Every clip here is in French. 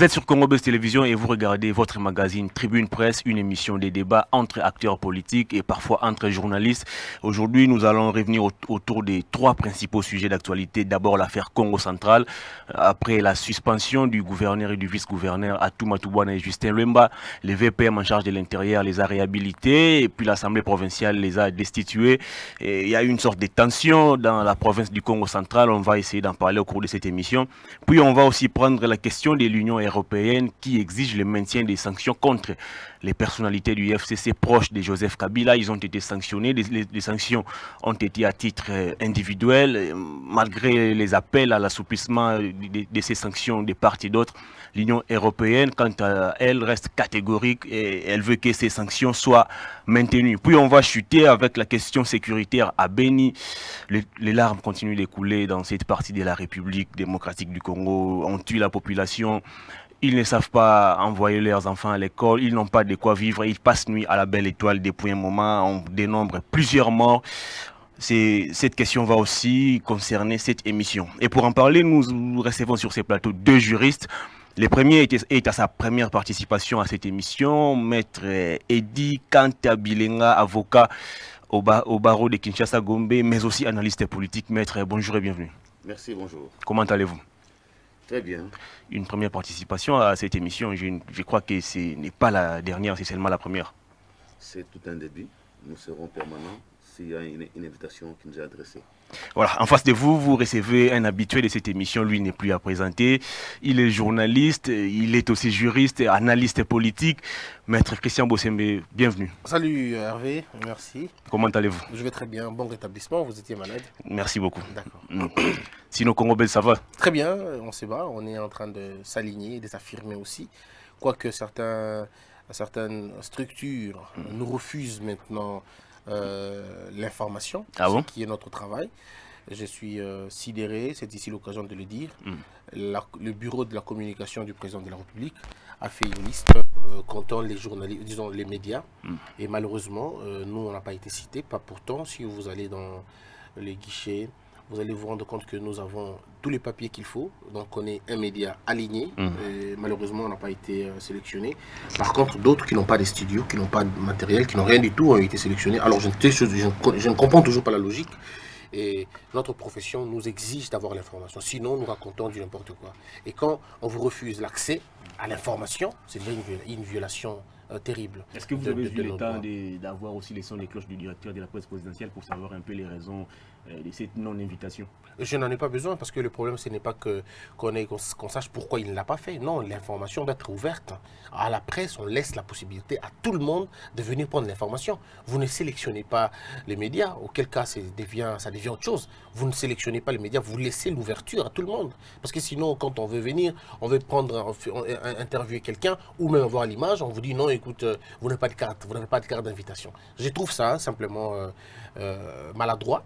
Vous êtes sur Congo Buzz Télévision et vous regardez votre magazine Tribune Presse, une émission de débat entre acteurs politiques et parfois entre journalistes. Aujourd'hui, nous allons revenir autour des trois principaux sujets d'actualité. D'abord, l'affaire Congo Central. Après la suspension du gouverneur et du vice-gouverneur Atou Toubouana et Justin Lemba, les VPM en charge de l'intérieur les a réhabilités et puis l'Assemblée provinciale les a destitués. Et il y a une sorte de tension dans la province du Congo Central. On va essayer d'en parler au cours de cette émission. Puis on va aussi prendre la question de l'Union européenne qui exige le maintien des sanctions contre les personnalités du FCC proches de Joseph Kabila. Ils ont été sanctionnés. Les sanctions ont été à titre individuel. Malgré les appels à l'assouplissement de ces sanctions de part et d'autre, l'Union européenne, quant à elle, reste catégorique et elle veut que ces sanctions soient maintenues. Puis on va chuter avec la question sécuritaire à Beni. Les larmes continuent d'écouler dans cette partie de la République démocratique du Congo. On tue la population. Ils ne savent pas envoyer leurs enfants à l'école, ils n'ont pas de quoi vivre, ils passent nuit à la belle étoile depuis un moment, on dénombre plusieurs morts. Cette question va aussi concerner cette émission. Et pour en parler, nous recevons sur ces plateaux deux juristes. Le premier est à sa première participation à cette émission, Maître Eddy Kantabilenga, avocat au barreau de Kinshasa-Gombe, mais aussi analyste politique. Maître, bonjour et bienvenue. Merci, bonjour. Comment allez-vous? Très bien. Une première participation à cette émission. Je crois que ce n'est pas la dernière, c'est seulement la première. C'est tout un début. Nous serons permanents s'il y a une invitation qui nous est adressée. Voilà, en face de vous, vous recevez un habitué de cette émission. Lui n'est plus à présenter. Il est journaliste, il est aussi juriste, analyste politique. Maître Christian Bossembe, bienvenue. Salut Hervé, merci. Comment allez-vous? Je vais très bien, bon rétablissement, vous étiez malade. Merci beaucoup. D'accord. Sinon, Congo Bell, ça va? Très bien, on se bat, on est en train de s'aligner, de s'affirmer aussi. Quoique certaines structures nous refusent maintenant l'information, ce qui est notre travail. Je suis sidéré, c'est ici l'occasion de le dire. Le bureau de la communication du président de la République a fait une liste comptant les journalistes, disons les médias. Et malheureusement, nous, on n'a pas été cités. Pas pourtant, si vous allez dans les guichets, vous allez vous rendre compte que nous avons tous les papiers qu'il faut. Donc, on est un média aligné. Et malheureusement, on n'a pas été sélectionné. Par contre, d'autres qui n'ont pas de studios, qui n'ont pas de matériel, qui n'ont rien du tout, ont été sélectionnés. Alors, je ne comprends toujours pas la logique. Et notre profession nous exige d'avoir l'information. Sinon, nous racontons du n'importe quoi. Et quand on vous refuse l'accès à l'information, c'est une violation terrible. Est-ce que vous avez eu le temps d'avoir aussi les sons des cloches du directeur de la presse présidentielle pour savoir un peu les raisons de cette non-invitation? Je n'en ai pas besoin parce que le problème, ce n'est pas qu'on sache pourquoi il ne l'a pas fait. Non, l'information doit être ouverte. À la presse, on laisse la possibilité à tout le monde de venir prendre l'information. Vous ne sélectionnez pas les médias, auquel cas ça devient autre chose. Vous ne sélectionnez pas les médias, vous laissez l'ouverture à tout le monde. Parce que sinon, quand on veut venir, on veut interviewer quelqu'un ou même avoir l'image, on vous dit non, écoute, vous n'avez pas de carte d'invitation. Je trouve ça simplement maladroit.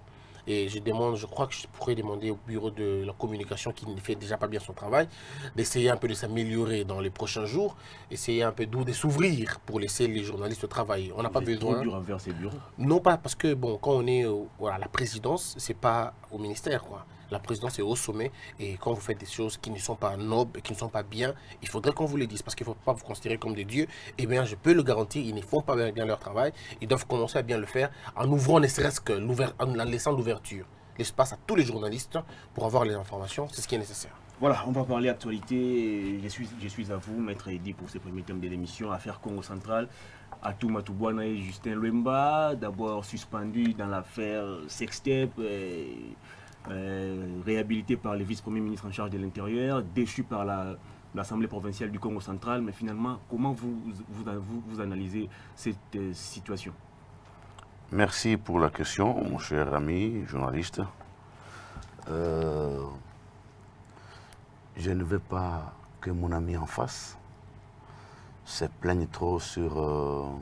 Et je crois que je pourrais demander au bureau de la communication qui ne fait déjà pas bien son travail, d'essayer un peu de s'améliorer dans les prochains jours, essayer un peu de s'ouvrir pour laisser les journalistes travailler. On n'a pas besoin. Trop dur envers ces bureaux? Non, pas parce que bon, quand on est à la présidence, c'est pas au ministère, quoi. La présidence est au sommet et quand vous faites des choses qui ne sont pas nobles, qui ne sont pas bien, il faudrait qu'on vous les dise parce qu'il ne faut pas vous considérer comme des dieux. Eh bien, je peux le garantir, ils ne font pas bien leur travail. Ils doivent commencer à bien le faire en ouvrant ne serait-ce que en laissant l'ouverture, l'espace à tous les journalistes pour avoir les informations. C'est ce qui est nécessaire. Voilà, on va parler actualité. Je suis à vous, Maître Eddy, pour ce premier thème de l'émission, affaire Congo Central. Atou Toubouana et Justin Lemba, d'abord suspendu dans l'affaire Sextep. Réhabilité par le vice-premier ministre en charge de l'Intérieur, déchu par l'Assemblée provinciale du Congo central. Mais finalement, comment vous analysez cette situation? Merci pour la question, mon cher ami journaliste. Je ne veux pas que mon ami en face se plaigne trop sur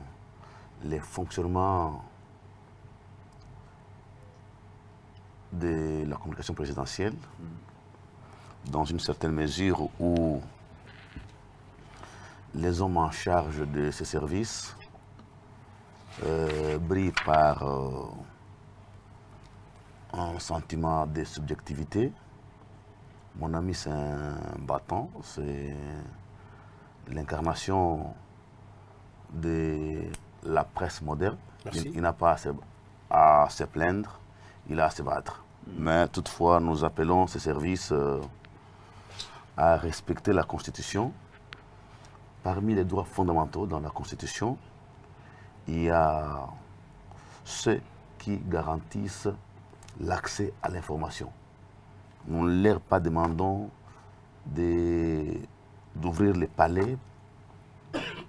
les fonctionnements de la communication présidentielle, dans une certaine mesure où les hommes en charge de ces services brillent par un sentiment de subjectivité. Mon ami, c'est un battant, c'est l'incarnation de la presse moderne. Merci. Il n'a pas à se plaindre, il a à se battre. Mais toutefois, nous appelons ces services à respecter la Constitution. Parmi les droits fondamentaux dans la Constitution, il y a ceux qui garantissent l'accès à l'information. Nous ne leur pas demandons d'ouvrir les palais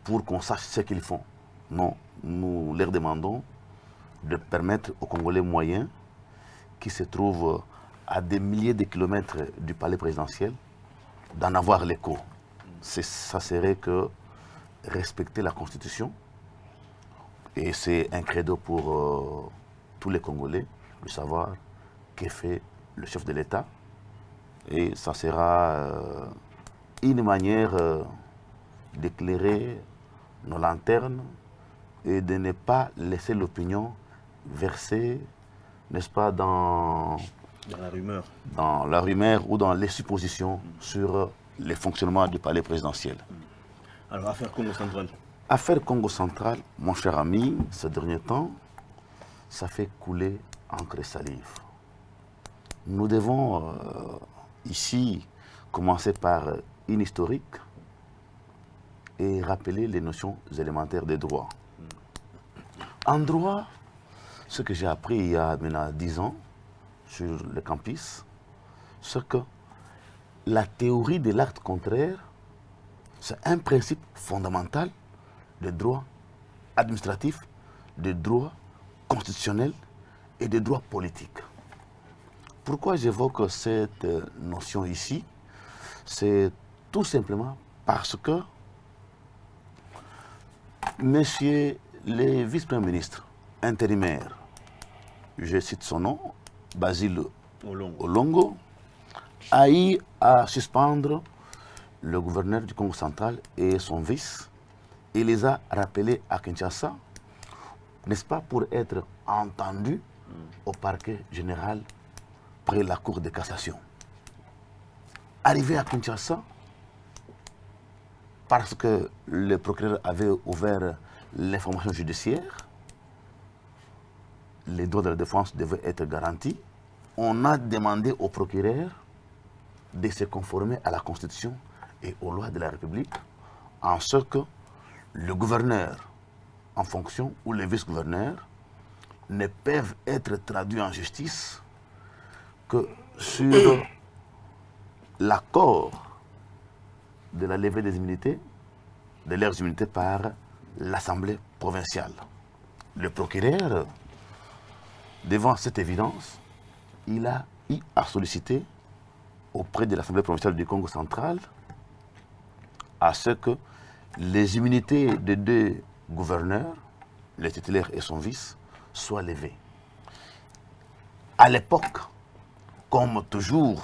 pour qu'on sache ce qu'ils font. Non, nous leur demandons de permettre aux Congolais moyens qui se trouvent à des milliers de kilomètres du palais présidentiel d'en avoir l'écho. Ça serait que respecter la Constitution, et c'est un credo pour tous les Congolais de savoir qu'est fait le chef de l'État, et ça sera une manière d'éclairer nos lanternes et de ne pas laisser l'opinion verser, n'est-ce pas, dans la rumeur ou dans les suppositions sur les fonctionnements du palais présidentiel. Alors, affaire Congo centrale. Affaire Congo centrale, mon cher ami, ces derniers temps, ça fait couler encre et salive. Nous devons ici commencer par une historique et rappeler les notions élémentaires des droits. En droit, ce que j'ai appris il y a maintenant 10 ans sur le campus, c'est que la théorie de l'acte contraire, c'est un principe fondamental de droit administratif, de droit constitutionnel et de droit politique. Pourquoi j'évoque cette notion ici? C'est tout simplement parce que messieurs les vice-premiers ministres intérimaires, je cite son nom, Basile Olongo, a eu à suspendre le gouverneur du Congo central et son vice. Il les a rappelés à Kinshasa, n'est-ce pas, pour être entendus au parquet général près de la Cour de cassation. Arrivé à Kinshasa, parce que le procureur avait ouvert l'information judiciaire, les droits de la défense devaient être garantis. On a demandé au procureur de se conformer à la Constitution et aux lois de la République, en ce que le gouverneur en fonction ou les vice-gouverneurs ne peuvent être traduits en justice que sur l'accord de la levée des immunités, de leurs immunités par l'Assemblée provinciale. Le procureur, devant cette évidence, il a eu à solliciter auprès de l'Assemblée provinciale du Congo central à ce que les immunités des deux gouverneurs, le titulaire et son vice, soient levées. À l'époque, comme toujours,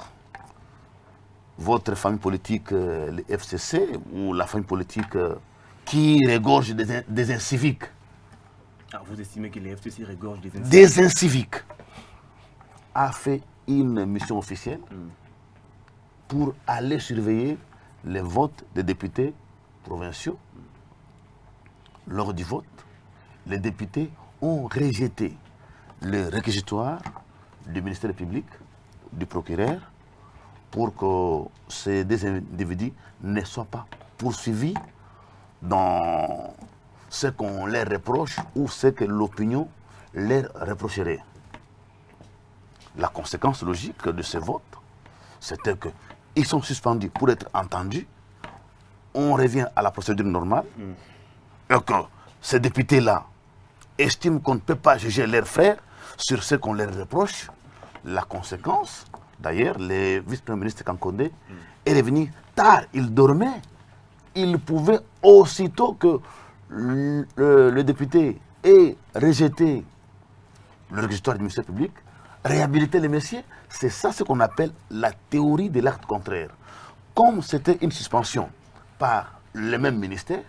votre famille politique, le FCC, ou la famille politique qui regorge des inciviques. Ah, vous estimez que les FCC regorgent des inciviques? Des inciviques, a fait une mission officielle pour aller surveiller les votes des députés provinciaux. Lors du vote, les députés ont rejeté le réquisitoire du ministère public, du procureur, pour que ces deux individus ne soient pas poursuivis dans ce qu'on leur reproche ou ce que l'opinion leur reprocherait. La conséquence logique de ce vote, c'était qu'ils sont suspendus pour être entendus. On revient à la procédure normale. Et que ces députés-là estiment qu'on ne peut pas juger leurs frères sur ce qu'on leur reproche. La conséquence, d'ailleurs, le vice-premier ministre Kankonde est revenu tard, il dormait. Il pouvait, aussitôt que le député ait rejeté le réquisitoire du ministère public, réhabiliter les messieurs. C'est ça ce qu'on appelle la théorie de l'acte contraire. Comme c'était une suspension par le même ministère,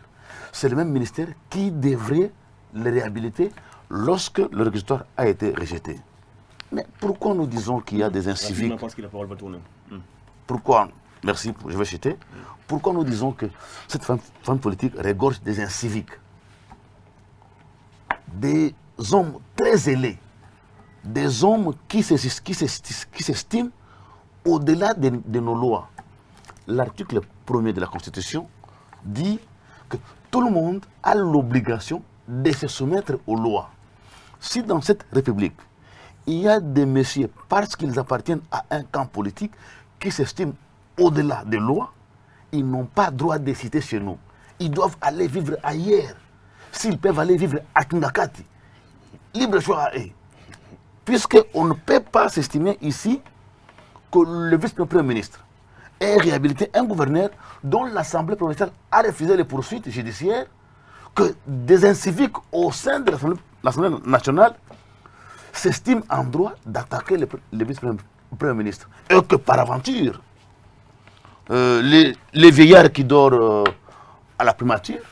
c'est le même ministère qui devrait les réhabiliter lorsque le réquisitoire a été rejeté. Mais pourquoi nous disons qu'il y a des inciviques? Parce que la parole va tourner. Pourquoi merci, je vais citer. Pourquoi nous disons que cette femme politique regorge des inciviques, des hommes très zélés, des hommes qui s'estiment au-delà de nos lois. L'article 1er de la Constitution dit que tout le monde a l'obligation de se soumettre aux lois. Si dans cette République, il y a des messieurs, parce qu'ils appartiennent à un camp politique, qui s'estiment au-delà des lois, ils n'ont pas droit de citer chez nous. Ils doivent aller vivre ailleurs. S'ils peuvent aller vivre à Tundakati, libre choix à eux. Puisqu'on ne peut pas s'estimer ici que le vice-premier ministre ait réhabilité un gouverneur dont l'Assemblée provinciale a refusé les poursuites judiciaires, que des inciviques au sein de l'Assemblée nationale s'estiment en droit d'attaquer le vice-premier ministre. Et que par aventure, les vieillards qui dorment à la primature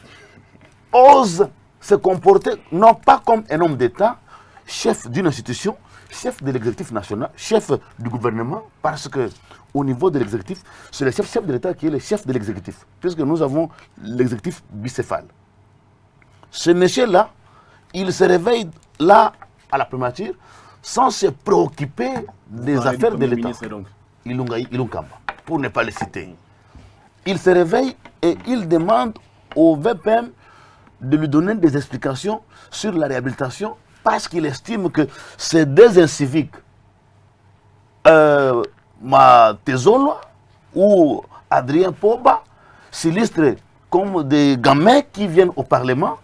osent se comporter non pas comme un homme d'État, chef d'une institution, chef de l'exécutif national, chef du gouvernement, parce qu'au niveau de l'exécutif, c'est le chef de l'État qui est le chef de l'exécutif, puisque nous avons l'exécutif bicéphale. Ce monsieur-là, il se réveille là à la primature sans se préoccuper des affaires de l'État. Ilunkamba, pour ne pas le citer. Il se réveille et il demande au VPM de lui donner des explications sur la réhabilitation parce qu'il estime que ces deux inciviques, Tezolo ou Adrien Poba, s'illustrent comme des gamins qui viennent au Parlement.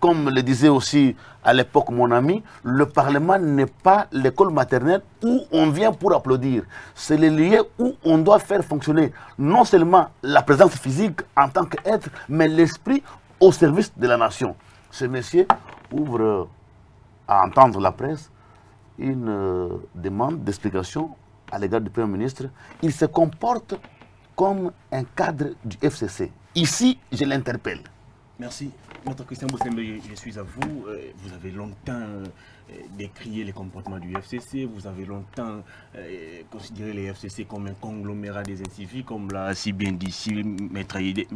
Comme le disait aussi à l'époque mon ami, le Parlement n'est pas l'école maternelle où on vient pour applaudir. C'est le lieu où on doit faire fonctionner non seulement la présence physique en tant qu'être, mais l'esprit au service de la nation. Ce monsieur ouvre à entendre la presse une demande d'explication à l'égard du Premier ministre. Il se comporte comme un cadre du FCC. Ici, je l'interpelle. Merci. Maître Christian Bossembe, je suis à vous. Vous avez longtemps décrié les comportements du FCC. Vous avez longtemps considéré les FCC comme un conglomérat des inciviques, comme l'a si bien dit ici Maître Yedi.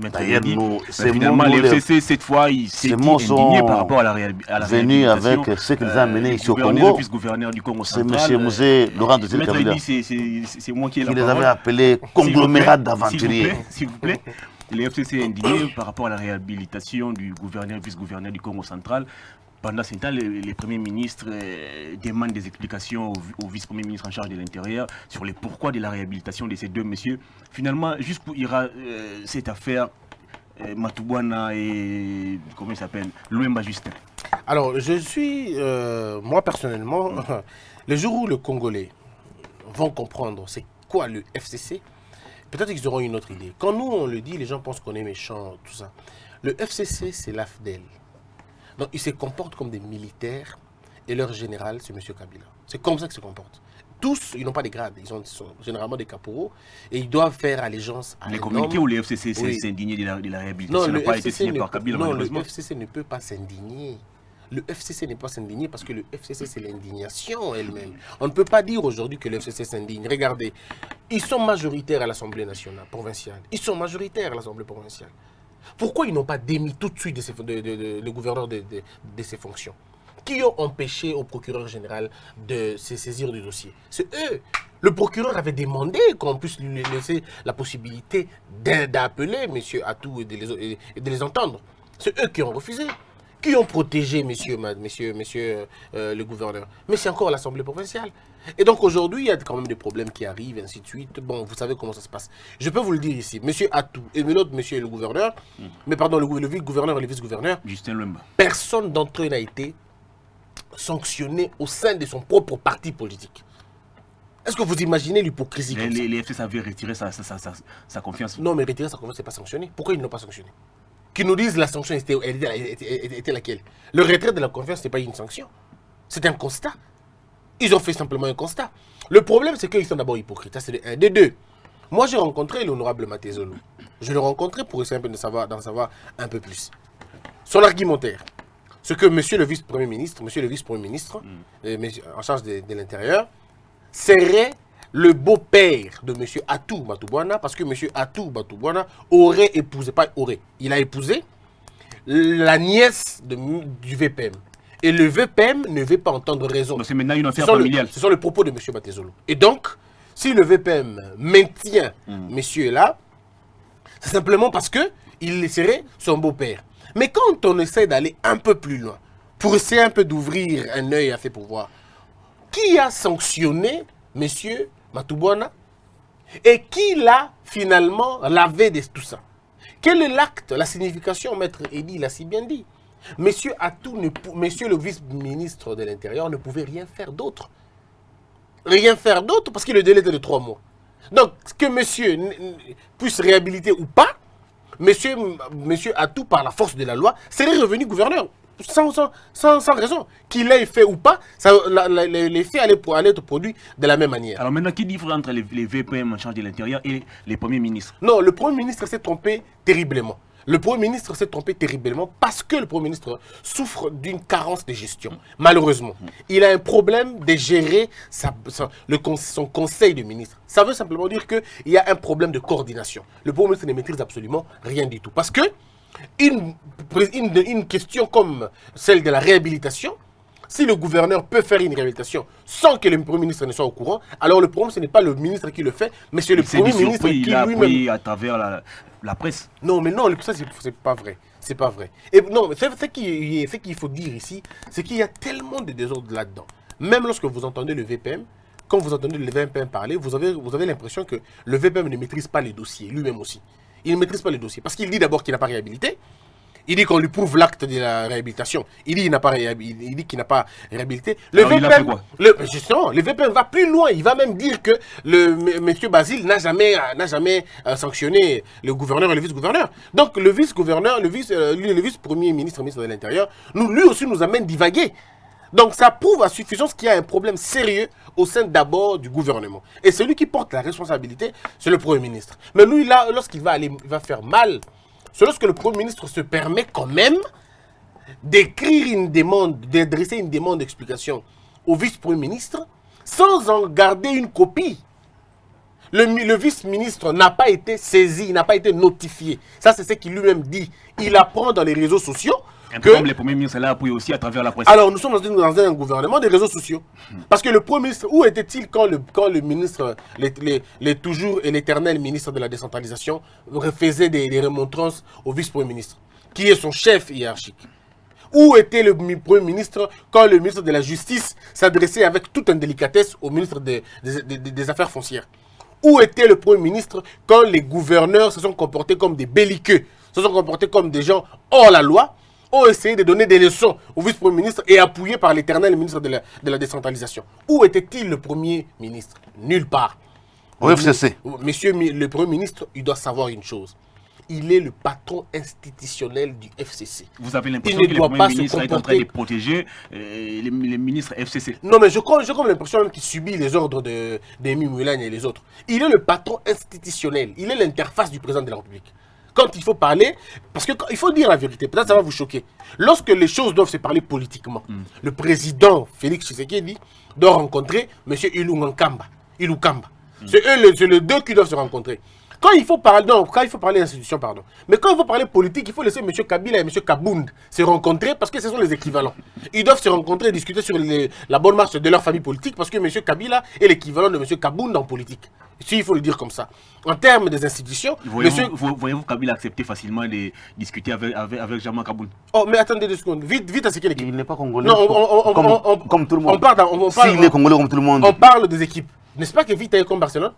Finalement, les FCC, cette fois, ils s'est indigné par rapport à la réhabilitation. Venu avec ce qu'ils ont amené ici au Congo. Gouverneur du Congo c'est central. M. Mouzé Laurent de Maître Yedi, c'est moi qui ai la qui les parole. avait appelés conglomérat d'aventuriers. S'il vous plaît. Les FCC est indigné par rapport à la réhabilitation du gouverneur et vice-gouverneur du Congo central. Pendant ce temps, les premiers ministres demandent des explications au vice-premier ministre en charge de l'Intérieur sur les pourquoi de la réhabilitation de ces deux messieurs. Finalement, jusqu'où ira cette affaire Matoubouana et comment il s'appelle Louemba Justin? Alors, je suis, moi personnellement, le jour où les Congolais vont comprendre c'est quoi le FCC, peut-être qu'ils auront une autre idée. Quand nous, on le dit, les gens pensent qu'on est méchant, tout ça. Le FCC, c'est l'AFDEL. Donc, ils se comportent comme des militaires et leur général, c'est M. Kabila. C'est comme ça qu'ils se comportent. Tous, ils n'ont pas de grades. Ils sont généralement des caporaux et ils doivent faire allégeance à les communiqués où les FCC s'est indigné de la réhabilitation n'a pas été signé par Kabila, malheureusement. Le FCC ne peut pas s'indigner. Le FCC n'est pas s'indigner parce que le FCC, c'est l'indignation elle-même. On ne peut pas dire aujourd'hui que le FCC s'indigne. Regardez, ils sont majoritaires à l'Assemblée nationale, provinciale. Ils sont majoritaires à l'Assemblée provinciale. Pourquoi ils n'ont pas démis tout de suite le gouverneur de ses fonctions? Qui ont empêché au procureur général de se saisir du dossier? C'est eux. Le procureur avait demandé qu'on puisse lui laisser la possibilité d'appeler M. Atou et de les entendre. C'est eux qui ont refusé. Qui ont protégé le gouverneur? Mais c'est encore l'Assemblée provinciale. Et donc aujourd'hui, il y a quand même des problèmes qui arrivent, ainsi de suite. Bon, vous savez comment ça se passe. Je peux vous le dire ici. Monsieur Atou et l'autre monsieur le gouverneur, mais pardon, le vice-gouverneur et le vice-gouverneur, Justin Louemba. Personne d'entre eux n'a été sanctionné au sein de son propre parti politique. Est-ce que vous imaginez l'hypocrisie comme ça? Les FCC avaient retiré sa confiance. Non, mais retirer sa confiance, ce n'est pas sanctionné. Pourquoi ils ne l'ont pas sanctionné? Qui nous disent la sanction était laquelle? Le retrait de la confiance n'est pas une sanction. C'est un constat. Ils ont fait simplement un constat. Le problème, c'est qu'ils sont d'abord hypocrites. Ça, c'est de un. De deux, moi, j'ai rencontré l'honorable Matezolo. Je l'ai rencontré pour essayer d'en savoir un peu plus. Son argumentaire, ce que monsieur le vice-premier ministre, en charge de l'Intérieur, serait le beau-père de M. Atou Matoubouana, parce que M. Atou Matoubouana aurait épousé, pas aurait, il a épousé la nièce du VPM. Et le VPM ne veut pas entendre raison. C'est maintenant une affaire familiale. Ce sont les propos de M. Batezolo. Et donc, si le VPM maintient monsieur là, c'est simplement parce qu'il serait son beau-père. Mais quand on essaie d'aller un peu plus loin, pour essayer un peu d'ouvrir un œil à ses pouvoirs, qui a sanctionné M. Matoubouana et qui l'a finalement lavé de tout ça? Quel est l'acte, la signification? Maître Eddy l'a si bien dit. Monsieur le vice-ministre de l'Intérieur ne pouvait rien faire d'autre. Rien faire d'autre parce que le délai était de 3 mois. Donc, que monsieur puisse réhabiliter ou pas, monsieur Atou, par la force de la loi, serait revenu gouverneur. Sans raison. Qu'il ait fait ou pas, les faits allaient être produits de la même manière. Alors maintenant, qui diffère entre les VPM en charge de l'Intérieur et les premiers ministres? Non, le Premier ministre s'est trompé terriblement. Le Premier ministre s'est trompé terriblement parce que le Premier ministre souffre d'une carence de gestion. Malheureusement, il a un problème de gérer son conseil de ministres. Ça veut simplement dire qu'il y a un problème de coordination. Le Premier ministre ne maîtrise absolument rien du tout. Parce que une question comme celle de la réhabilitation, si le gouverneur peut faire une réhabilitation sans que le Premier ministre ne soit au courant, alors le problème, ce n'est pas le ministre qui le fait, mais c'est le Premier ministre qui lui-même... à travers la presse. Non, mais non, ça, c'est pas vrai. C'est pas vrai. Et non, ce qu'il faut dire ici, c'est qu'il y a tellement de désordre là-dedans. Même lorsque vous entendez le VPM, quand vous entendez le VPM parler, vous avez l'impression que le VPM ne maîtrise pas les dossiers, lui-même aussi. Il ne maîtrise pas les dossiers. Parce qu'il dit d'abord qu'il n'a pas réhabilité. Il dit qu'on lui prouve l'acte de la réhabilitation. Il dit qu'il n'a pas réhabilité. Le alors, VPM, il a fait quoi? Justement, le VPM va plus loin. Il va même dire que M. Basile n'a jamais sanctionné le gouverneur et le vice-gouverneur. Donc le vice-gouverneur, le vice-premier ministre de l'Intérieur, lui aussi nous amène divaguer. Donc ça prouve à suffisance qu'il y a un problème sérieux au sein d'abord du gouvernement. Et celui qui porte la responsabilité, c'est le Premier ministre. Mais lui, là, lorsqu'il va faire mal, c'est lorsque le Premier ministre se permet quand même d'écrire une demande, d'adresser une demande d'explication au vice-premier ministre sans en garder une copie. Le vice-ministre n'a pas été saisi, n'a pas été notifié. Ça, c'est ce qu'il lui-même dit. Il apprend dans les réseaux sociaux. Comme les premiers ministres là appuient aussi à travers la presse. Alors, nous sommes dans un gouvernement des réseaux sociaux. Parce que le Premier ministre, où était-il quand le ministre, toujours et l'éternel ministre de la décentralisation, faisait des remontrances au vice-premier ministre, qui est son chef hiérarchique? Où était le Premier ministre quand le ministre de la Justice s'adressait avec toute indélicatesse au ministre des Affaires foncières? Où était le Premier ministre quand les gouverneurs se sont comportés comme des belliqueux, se sont comportés comme des gens hors la loi, ont essayé de donner des leçons au vice-premier ministre et appuyé par l'éternel ministre de la décentralisation? Où était-il le Premier ministre? Nulle part. Au FCC. Monsieur le Premier ministre, il doit savoir une chose. Il est le patron institutionnel du FCC. Vous avez l'impression que le Premier ministre est en train de protéger les ministres FCC? Non, mais j'ai comme l'impression même qu'il subit les ordres d'Émile Moulagne et les autres. Il est le patron institutionnel. Il est l'interface du président de la République. Quand il faut parler, parce qu'il faut dire la vérité, peut-être ça va vous choquer. Lorsque les choses doivent se parler politiquement, le président Félix Tshisekedi doit rencontrer M. Ilukamba. C'est les deux qui doivent se rencontrer. Quand il faut parler d'institution, pardon. Mais quand il faut parler politique, il faut laisser M. Kabila et M. Kabound se rencontrer parce que ce sont les équivalents. Ils doivent se rencontrer et discuter sur la bonne marche de leur famille politique parce que M. Kabila est l'équivalent de M. Kabound en politique. Si, il faut le dire comme ça. En termes des institutions... Voyez-vous Kabila accepter facilement de discuter avec Jean-Marc Kabound? Oh, mais attendez 2 secondes. Vite à ce qu'il est. Il n'est pas congolais. Non, comme tout le monde. S'il est congolais comme tout le monde. On parle des équipes. N'est-ce pas que Vite est comme Barcelone?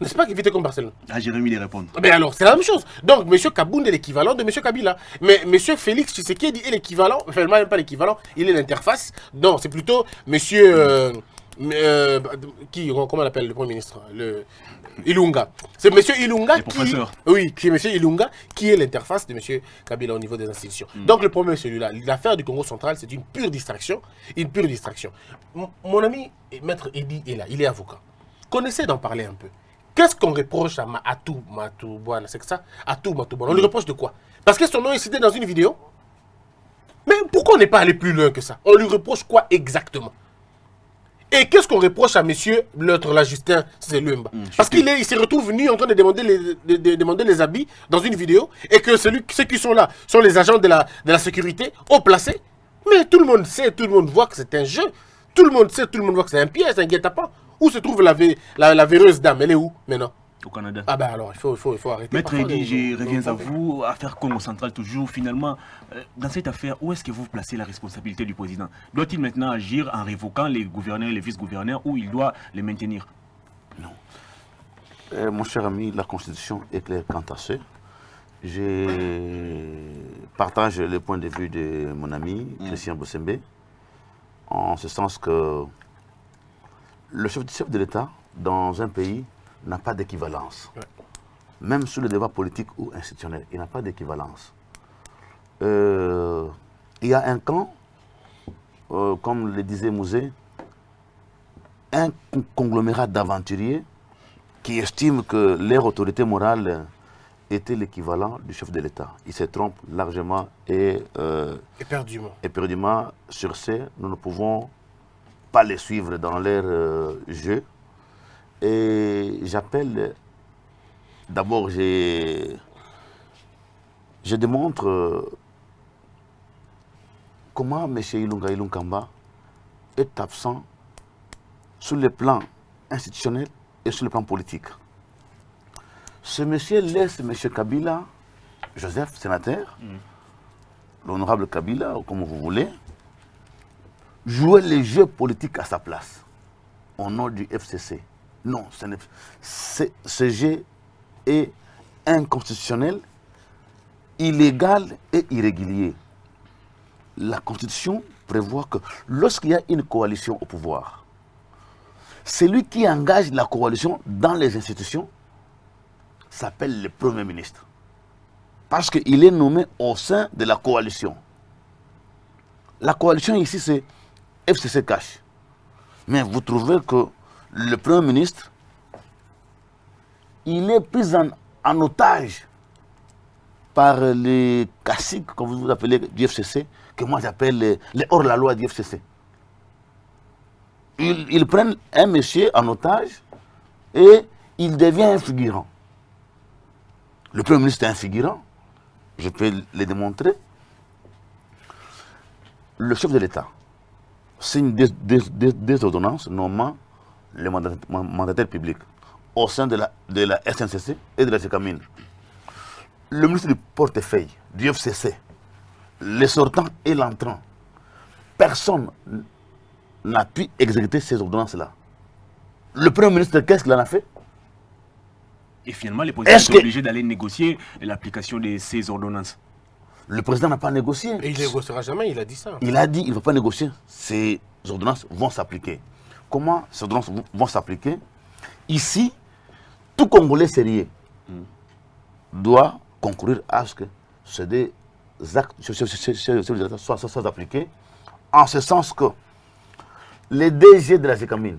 N'est-ce pas qu'il vit comme Barcelone? Ah, Jérémy les répondre. Mais alors, c'est la même chose. Donc, M. Kabound est l'équivalent de M. Kabila. Mais M. Félix Tshisekedi est l'équivalent, enfin, même pas l'équivalent, il est l'interface. Non, c'est plutôt M. Comment on appelle le Premier ministre? Ilunga. C'est M. Ilunga qui est M. Ilunga qui est l'interface de M. Kabila au niveau des institutions. Donc, le problème est celui-là. L'affaire du Congo central, c'est une pure distraction. Mon ami, Maître Eddy est là, il est avocat. Connaissez d'en parler un peu. Qu'est-ce qu'on reproche à Atou Matoubouana? C'est que ça? Atou Matoubouana. On lui reproche de quoi? Parce que son nom est cité dans une vidéo? Mais pourquoi on n'est pas allé plus loin que ça? On lui reproche quoi exactement? Et qu'est-ce qu'on reproche à monsieur l'autre, là, Justin Zelumba? Parce qu'il se retrouve nu en train de demander les habits dans une vidéo et que ceux qui sont là sont les agents de la sécurité haut placés. Mais tout le monde sait, tout le monde voit que c'est un jeu. Tout le monde sait, tout le monde voit que c'est un piège, un guet-apens. Où se trouve la véreuse dame? Elle est où maintenant? Au Canada. Ah ben alors, il faut arrêter. Maître Eddy, je reviens à vous, affaire Congo centrale toujours. Finalement, dans cette affaire, où est-ce que vous placez la responsabilité du président? Doit-il maintenant agir en révoquant les gouverneurs et les vice-gouverneurs ou il doit les maintenir? Non. Mon cher ami, la Constitution est claire quant à ça. Je partage le point de vue de mon ami Christian Bossembe, en ce sens que le chef de l'État dans un pays n'a pas d'équivalence. Ouais. Même sur le débat politique ou institutionnel, il n'a pas d'équivalence. Il y a un camp, comme le disait Mouzé, un conglomérat d'aventuriers qui estiment que leur autorité morale était l'équivalent du chef de l'État. Il se trompe largement et éperdument sur ce. Nous ne pouvons pas les suivre dans leur jeu. Et j'appelle, d'abord, je démontre comment M. Ilunga Ilunkamba est absent sur le plan institutionnel et sur le plan politique. Ce monsieur laisse M. Kabila, Joseph, sénateur, l'honorable Kabila, comme vous voulez, jouer les jeux politiques à sa place, au nom du FCC. Non, ce jeu est inconstitutionnel, illégal et irrégulier. La Constitution prévoit que lorsqu'il y a une coalition au pouvoir, celui qui engage la coalition dans les institutions s'appelle le Premier ministre. Parce qu'il est nommé au sein de la coalition. La coalition ici, c'est FCC Cash. Mais vous trouvez que le Premier ministre, il est pris en otage par les caciques, comme vous appelez, du FCC, que moi j'appelle les hors-la-loi du FCC. Ils prennent un monsieur en otage et il devient un figurant. Le Premier ministre est un figurant, je peux le démontrer. Le chef de l'État signe des ordonnances nommant les mandataires publics au sein de la SNCC et de la GECAMIN. Le ministre du portefeuille du FCC, les sortants et l'entrant, personne n'a pu exécuter ces ordonnances-là. Le Premier ministre, qu'est-ce qu'il en a fait? Et finalement, les présidents sont obligés d'aller négocier l'application de ces ordonnances. Le président n'a pas négocié. Et il ne négociera jamais, il a dit ça. Il a dit qu'il ne va pas négocier. Ces ordonnances vont s'appliquer. Comment ces ordonnances vont s'appliquer? Ici, tout Congolais sérieux doit concourir à ce que ces actes soient appliqués, en ce sens que les DG de la GECAMIN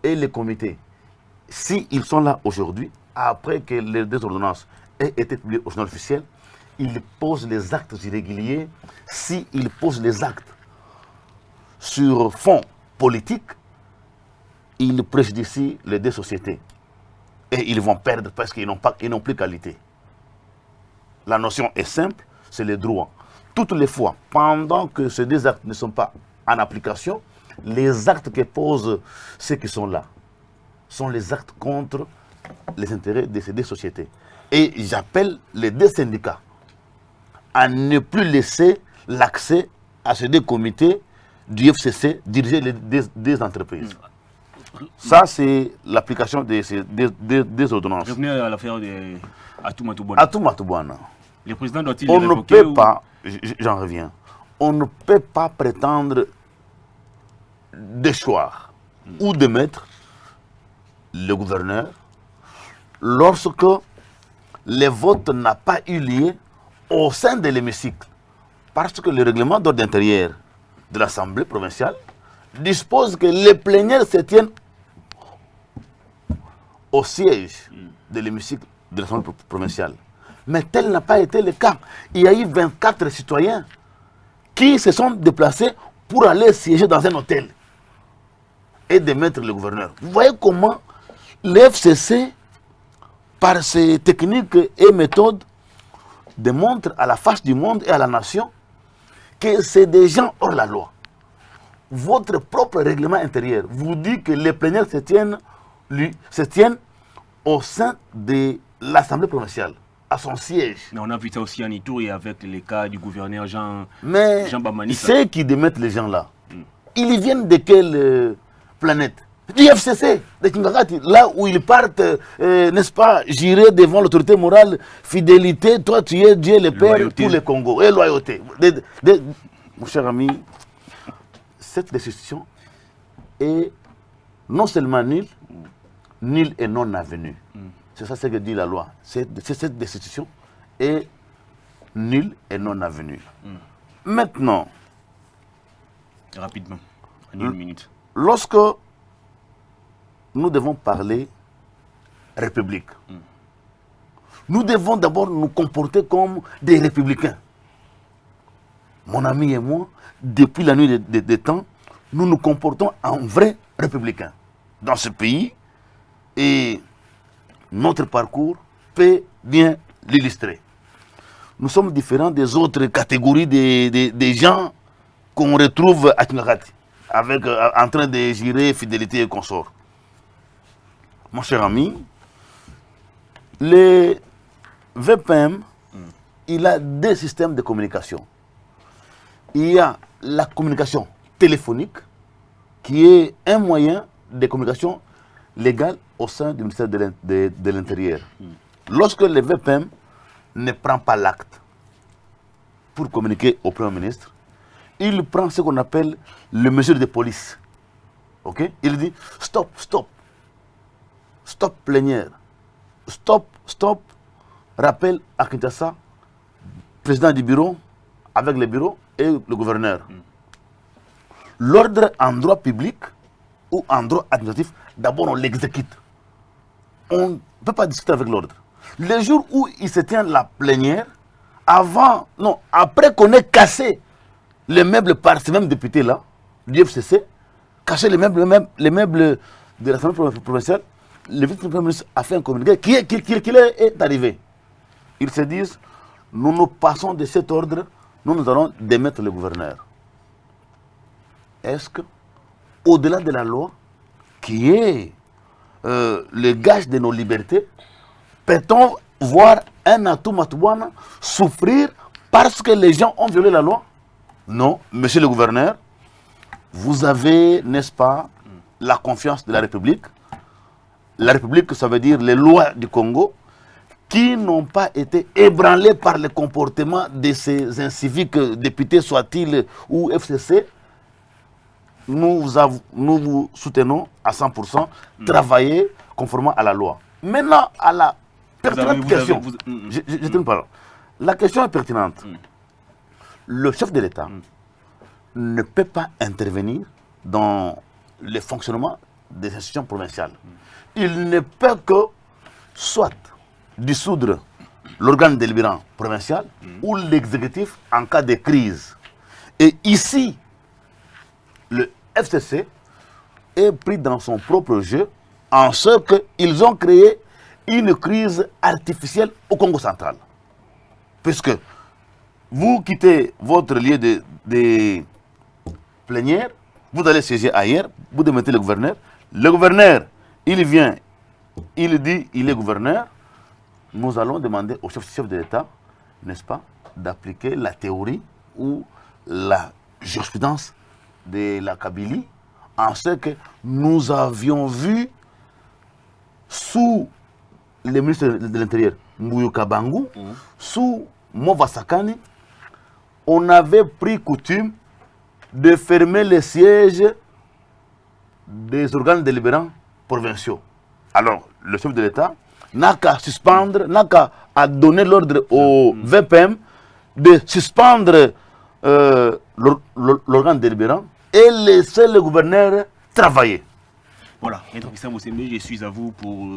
et les comités, s'ils sont là aujourd'hui, après que les deux ordonnances aient été publiées au journal officiel, ils posent les actes irréguliers. S'ils posent les actes sur fond politique, ils préjudicient les deux sociétés. Et ils vont perdre parce qu'ils n'ont plus qualité. La notion est simple, c'est les droits. Toutes les fois, pendant que ces deux actes ne sont pas en application, les actes que posent ceux qui sont là sont les actes contre les intérêts de ces deux sociétés. Et j'appelle les deux syndicats à ne plus laisser l'accès à ces deux comités du FCC diriger les deux entreprises. Ça, c'est l'application des ordonnances. Revenez à l'affaire de Atou Matoubouana. Atou Matoubouana. Le président doit-il On ne peut pas, j'en reviens, on ne peut pas prétendre d'échoir ou de mettre le gouverneur lorsque le vote n'a pas eu lieu au sein de l'hémicycle. Parce que le règlement d'ordre intérieur de l'Assemblée provinciale dispose que les plénières se tiennent au siège de l'hémicycle de l'Assemblée provinciale. Mais tel n'a pas été le cas. Il y a eu 24 citoyens qui se sont déplacés pour aller siéger dans un hôtel. et de mettre le gouverneur. Vous voyez comment le FCC, par ses techniques et méthodes, démontre à la face du monde et à la nation que c'est des gens hors la loi. Votre propre règlement intérieur vous dit que les plénières se tiennent au sein de l'Assemblée provinciale, à son siège. Mais on a vu ça aussi en Ituri avec les cas du gouverneur Jean Bamani. Ceux qui démettent les gens là, ils viennent de quelle planète? Du FCC, de Kingarati, là où ils partent, n'est-ce pas, jurer devant l'autorité morale, fidélité, toi tu es Dieu le Père pour le Congo, et loyauté. Mon cher ami, cette décision est non seulement nulle, nulle et non avenue. C'est ça ce que dit la loi. Cette décision est nulle et non avenue. Maintenant, rapidement, en une minute. Lorsque nous devons parler république, nous devons d'abord nous comporter comme des républicains. Mon ami et moi, depuis la nuit des temps, nous nous comportons en vrais républicains dans ce pays et notre parcours peut bien l'illustrer. Nous sommes différents des autres catégories des gens qu'on retrouve à Kingarati, en train de gérer fidélité et consort. Mon cher ami, le VPM, il a deux systèmes de communication. Il y a la communication téléphonique, qui est un moyen de communication légale au sein du ministère de l'Intérieur. Lorsque le VPM ne prend pas l'acte pour communiquer au Premier ministre, il prend ce qu'on appelle le mesure de police. Okay? Il dit stop, stop. Stop plénière. Stop, stop. Rappel à Kinshasa, président du bureau, avec le bureau et le gouverneur. L'ordre en droit public ou en droit administratif, d'abord on l'exécute. On ne peut pas discuter avec l'ordre. Le jour où il se tient la plénière, après qu'on ait cassé les meubles par ces mêmes députés-là, du FCC, caché les meubles de l'Assemblée provinciale, le vice-premier ministre a fait un communiqué qui est arrivé. Ils se disent, nous nous passons de cet ordre, nous allons démettre le gouverneur. Est-ce que, au-delà de la loi, qui est le gage de nos libertés, peut-on voir un Atou Matouana souffrir parce que les gens ont violé la loi? Non, monsieur le gouverneur, vous avez, n'est-ce pas, la confiance de la République. La République, ça veut dire les lois du Congo, qui n'ont pas été ébranlées par le comportement de ces inciviques députés, soient-ils ou FCC. Nous vous soutenons à 100%, travailler conformément à la loi. Maintenant, à la pertinente question, je te parle. La question est pertinente. Le chef de l'État ne peut pas intervenir dans le fonctionnement des institutions provinciales. Il ne peut que soit dissoudre l'organe délibérant provincial ou l'exécutif en cas de crise. Et ici, le FCC est pris dans son propre jeu en ce qu'ils ont créé une crise artificielle au Congo central. Puisque vous quittez votre lieu de plénière, vous allez siéger ailleurs, vous démettez le gouverneur. Le gouverneur, il vient, il dit, il est gouverneur. Nous allons demander au chef de l'État, n'est-ce pas, d'appliquer la théorie ou la jurisprudence de la Kabylie, en ce que nous avions vu sous le ministre de l'Intérieur, Mbuyu Kabangu, sous Movasakani, on avait pris coutume de fermer les sièges des organes délibérants provinciaux. Alors, le chef de l'État n'a qu'à suspendre, n'a qu'à donner l'ordre au VPM de suspendre l'organe délibérant et laisser le gouverneur travailler. Voilà, Maître Christian Mossembe, je suis à vous pour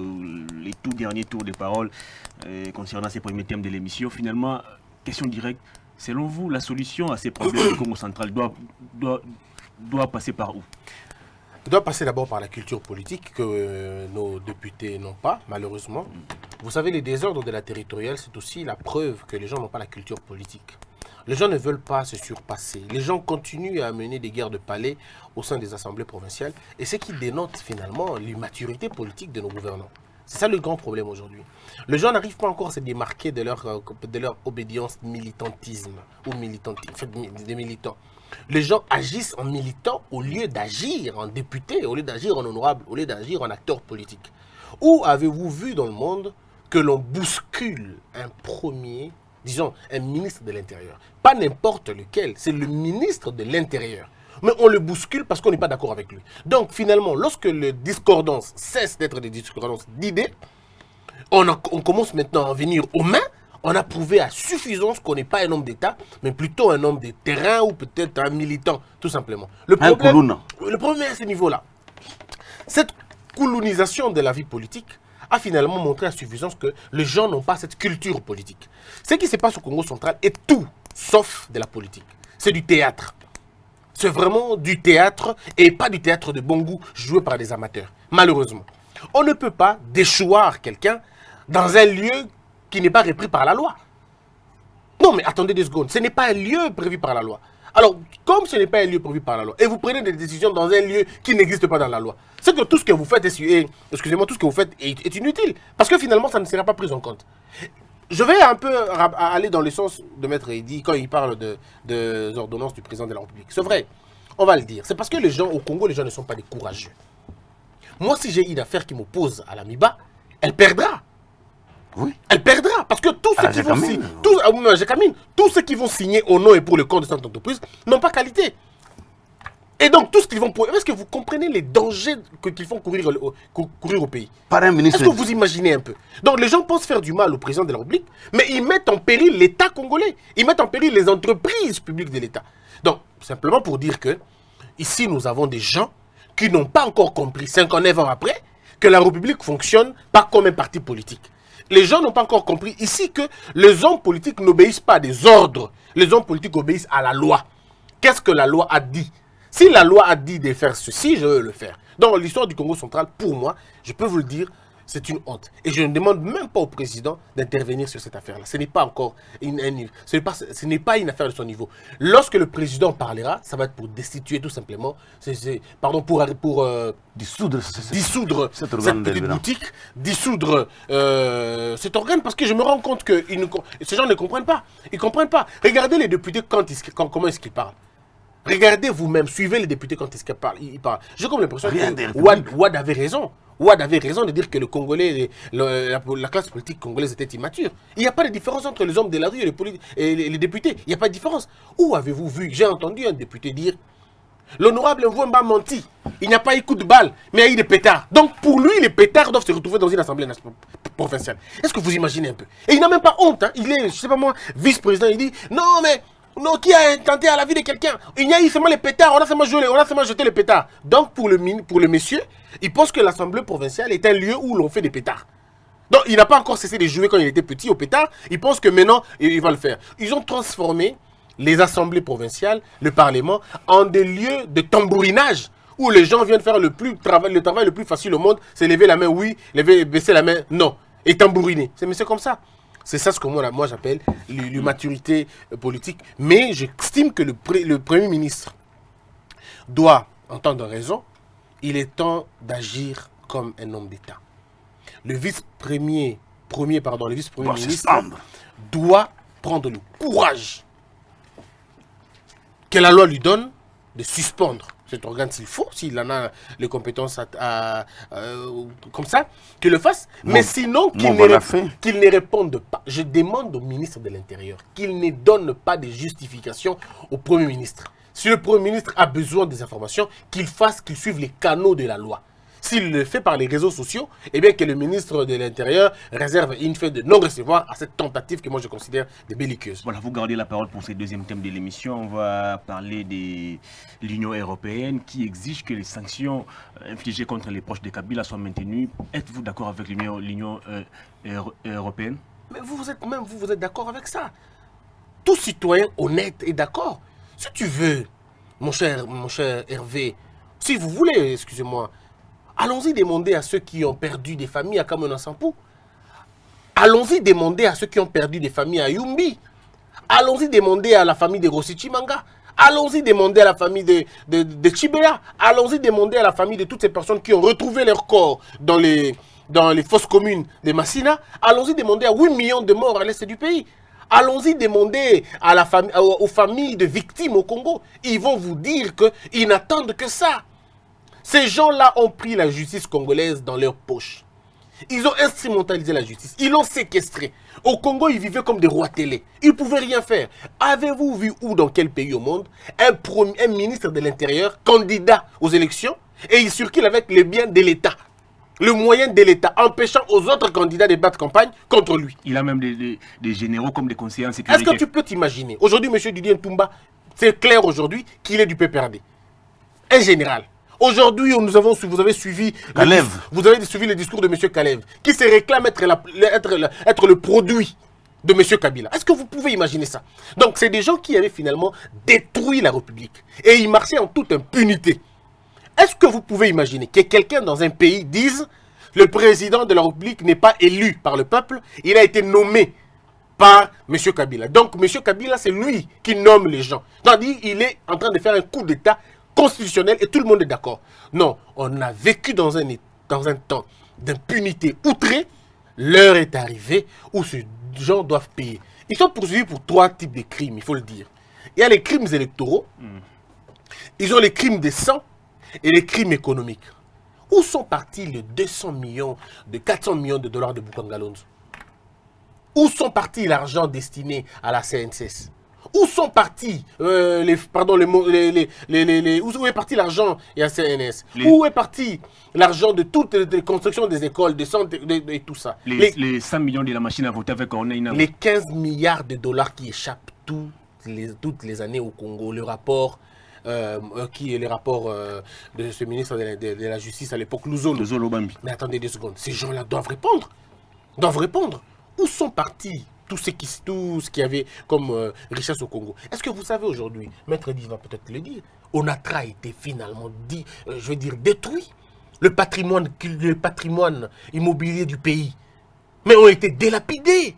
les tout derniers tours de parole concernant ces premiers thèmes de l'émission. Finalement, question directe, selon vous, la solution à ces problèmes du Congo central doit passer par où? doit passer d'abord par la culture politique que nos députés n'ont pas, malheureusement. Vous savez, les désordres de la territoriale, c'est aussi la preuve que les gens n'ont pas la culture politique. Les gens ne veulent pas se surpasser. Les gens continuent à mener des guerres de palais au sein des assemblées provinciales. Et ce qui dénote finalement l'immaturité politique de nos gouvernants. C'est ça le grand problème aujourd'hui. Les gens n'arrivent pas encore à se démarquer de leur obédience militantisme ou des militants. Les gens agissent en militants au lieu d'agir en député, au lieu d'agir en honorable, au lieu d'agir en acteur politique. Où avez-vous vu dans le monde que l'on bouscule un premier, disons, un ministre de l'Intérieur? Pas n'importe lequel, c'est le ministre de l'Intérieur. Mais on le bouscule parce qu'on n'est pas d'accord avec lui. Donc finalement, lorsque les discordances cessent d'être des discordances d'idées, on commence maintenant à en venir aux mains. On a prouvé à suffisance qu'on n'est pas un homme d'État, mais plutôt un homme de terrain ou peut-être un militant, tout simplement. Le problème est à ce niveau-là. Cette colonisation de la vie politique a finalement montré à suffisance que les gens n'ont pas cette culture politique. Ce qui se passe au Congo central est tout sauf de la politique. C'est du théâtre. C'est vraiment du théâtre et pas du théâtre de bon goût joué par des amateurs. Malheureusement. On ne peut pas déchoir quelqu'un dans un lieu qui n'est pas repris par la loi. Non, mais attendez 2 secondes. Ce n'est pas un lieu prévu par la loi. Alors, comme ce n'est pas un lieu prévu par la loi, et vous prenez des décisions dans un lieu qui n'existe pas dans la loi, c'est que tout ce que vous faites excusez-moi, tout ce que vous faites est inutile. Parce que finalement, ça ne sera pas pris en compte. Je vais un peu aller dans le sens de Maître Eddy quand il parle des ordonnances du président de la République. C'est vrai, on va le dire. C'est parce que les gens, au Congo, les gens ne sont pas des courageux. Moi, si j'ai une affaire qui m'oppose à l'AMIBA, elle perdra. Oui. Elle perdra. Parce que tous ceux qui vont signer au nom et pour le compte de cette entreprise n'ont pas qualité. Et donc, tout ce qu'ils vont... Est-ce que vous comprenez les dangers qu'ils font courir au pays? Par un ministre... Est-ce que vous imaginez un peu? Donc, les gens pensent faire du mal au président de la République, mais ils mettent en péril l'État congolais. Ils mettent en péril les entreprises publiques de l'État. Donc, simplement pour dire que, ici, nous avons des gens qui n'ont pas encore compris, 59 ans après, que la République fonctionne pas comme un parti politique. Les gens n'ont pas encore compris ici que les hommes politiques n'obéissent pas à des ordres. Les hommes politiques obéissent à la loi. Qu'est-ce que la loi a dit? Si la loi a dit de faire ceci, je veux le faire. Dans l'histoire du Congo central, pour moi, je peux vous le dire, c'est une honte. Et je ne demande même pas au président d'intervenir sur cette affaire-là. Ce n'est pas encore ce n'est pas une affaire de son niveau. Lorsque le président parlera, ça va être pour destituer tout simplement, pour dissoudre cette petite boutique, dissoudre cet organe, parce que je me rends compte que ces gens ne comprennent pas. Ils ne comprennent pas. Regardez les députés comment est-ce qu'ils parlent. Regardez vous-même, suivez les députés quand ils parlent. J'ai comme l'impression que Wade avait raison. Wade avait raison de dire que le Congolais, la classe politique congolaise était immature. Il n'y a pas de différence entre les hommes de la rue et les députés. Il n'y a pas de différence. Où avez-vous vu? J'ai entendu un député dire l'honorable Mvouemba menti. Il n'y a pas eu coup de balle, mais il y a eu des pétards. Donc pour lui, les pétards doivent se retrouver dans une assemblée provinciale. Est-ce que vous imaginez un peu? Et il n'a même pas honte. Hein. Il est, je sais pas moi, vice-président. Il dit non, mais. Non, qui a intenté à la vie de quelqu'un? Il y a eu seulement les pétards, on a seulement jeté les pétards. Donc pour le monsieur, il pense que l'Assemblée provinciale est un lieu où l'on fait des pétards. Donc il n'a pas encore cessé de jouer quand il était petit au pétard, il pense que maintenant il va le faire. Ils ont transformé les assemblées provinciales, le Parlement, en des lieux de tambourinage où les gens viennent faire le travail le plus facile au monde, c'est lever la main oui, baisser la main non, et tambouriner. C'est comme ça. C'est ça ce que moi j'appelle l'immaturité politique. Mais j'estime que le Premier ministre doit entendre raison. Il est temps d'agir comme un homme d'État. Le vice-premier ministre doit prendre le courage que la loi lui donne de suspendre cet organe s'il faut, s'il en a les compétences comme ça, qu'il le fasse. Mais sinon, qu'il ne réponde pas. Je demande au ministre de l'Intérieur qu'il ne donne pas de justification au Premier ministre. Si le Premier ministre a besoin des informations, qu'il suive les canaux de la loi. S'il le fait par les réseaux sociaux, eh bien que le ministre de l'Intérieur réserve une feuille de non-recevoir à cette tentative que moi je considère de belliqueuse. Voilà, vous gardez la parole pour ce deuxième thème de l'émission. On va parler de l'Union européenne qui exige que les sanctions infligées contre les proches de Kabila soient maintenues. Êtes-vous d'accord avec l'Union européenne? Mais vous êtes d'accord avec ça? Tout citoyen honnête est d'accord. Si tu veux, mon cher Hervé, Si vous voulez, excusez-moi, allons-y demander à ceux qui ont perdu des familles à Kamona Sampou. Allons-y demander à ceux qui ont perdu des familles à Yumbi. Allons-y demander à la famille de Rossi Chimanga. Allons-y demander à la famille de Chibea. Allons-y demander à la famille de toutes ces personnes qui ont retrouvé leur corps dans les fosses communes de Massina. Allons-y demander à 8 millions de morts à l'est du pays. Allons-y demander à aux familles de victimes au Congo. Ils vont vous dire qu'ils n'attendent que ça. Ces gens-là ont pris la justice congolaise dans leur poche. Ils ont instrumentalisé la justice. Ils l'ont séquestrée. Au Congo, ils vivaient comme des rois télé. Ils ne pouvaient rien faire. Avez-vous vu où, dans quel pays au monde, un ministre de l'Intérieur, candidat aux élections, et il circule avec les biens de l'État, le moyen de l'État, empêchant aux autres candidats de battre campagne contre lui? Il a même des généraux comme des conseillers en sécurité. Est-ce que tu peux t'imaginer? Aujourd'hui, M. Didier Ntumba, c'est clair aujourd'hui qu'il est du PPRD. Un général. Aujourd'hui, vous avez suivi le discours de M. Kalev, qui se réclame être le produit de M. Kabila. Est-ce que vous pouvez imaginer ça? Donc, c'est des gens qui avaient finalement détruit la République. Et ils marchaient en toute impunité. Est-ce que vous pouvez imaginer que quelqu'un dans un pays dise le président de la République n'est pas élu par le peuple, il a été nommé par M. Kabila. Donc, M. Kabila, c'est lui qui nomme les gens. Tandis qu'il est en train de faire un coup d'État constitutionnel et tout le monde est d'accord. Non, on a vécu dans un temps d'impunité outrée. L'heure est arrivée où ces gens doivent payer. Ils sont poursuivis pour 3 types de crimes, il faut le dire. Il y a les crimes électoraux, ils ont les crimes de sang et les crimes économiques. Où sont partis les 400 millions de dollars de Bukangalonzo? Où sont partis l'argent destiné à la CNSS? Où sont partis où est parti l'argent et la CNS? Où est parti l'argent de toutes les constructions des écoles, de santé et tout ça? Les 100 millions de la machine à voter avec Ornella. Les 15 milliards de dollars qui échappent toutes les années au Congo. Le rapport qui est le rapport de ce ministre de la Justice à l'époque, Luzolo Bambi. Mais attendez 2 secondes, ces gens-là doivent répondre. Où sont partis tout ce qui avait comme richesse au Congo? Est-ce que vous savez aujourd'hui, Maître Di va peut-être le dire, Onatra a été finalement détruit. Le patrimoine immobilier du pays, mais ont été délapidés.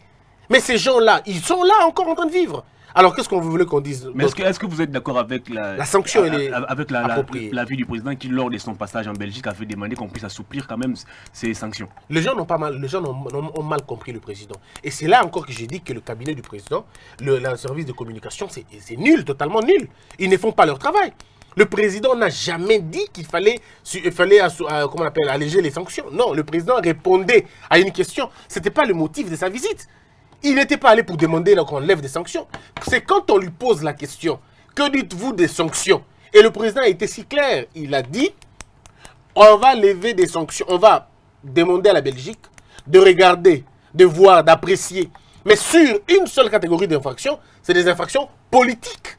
Mais ces gens-là, ils sont là encore en train de vivre. Alors qu'est-ce qu'on voulait qu'on dise? Mais est-ce que vous êtes d'accord avec la sanction avec l'avis du président qui, lors de son passage en Belgique, a fait demander qu'on puisse assouplir quand même ces sanctions? Les gens ont mal compris le président. Et c'est là encore que j'ai dit que le cabinet du président, le service de communication, c'est nul, totalement nul. Ils ne font pas leur travail. Le président n'a jamais dit qu'il fallait alléger les sanctions. Non, le président répondait à une question. Ce n'était pas le motif de sa visite. Il n'était pas allé pour demander qu'on lève des sanctions. C'est quand on lui pose la question, que dites-vous des sanctions? Et le président a été si clair. Il a dit, on va lever des sanctions. On va demander à la Belgique de regarder, de voir, d'apprécier. Mais sur une seule catégorie d'infractions, c'est des infractions politiques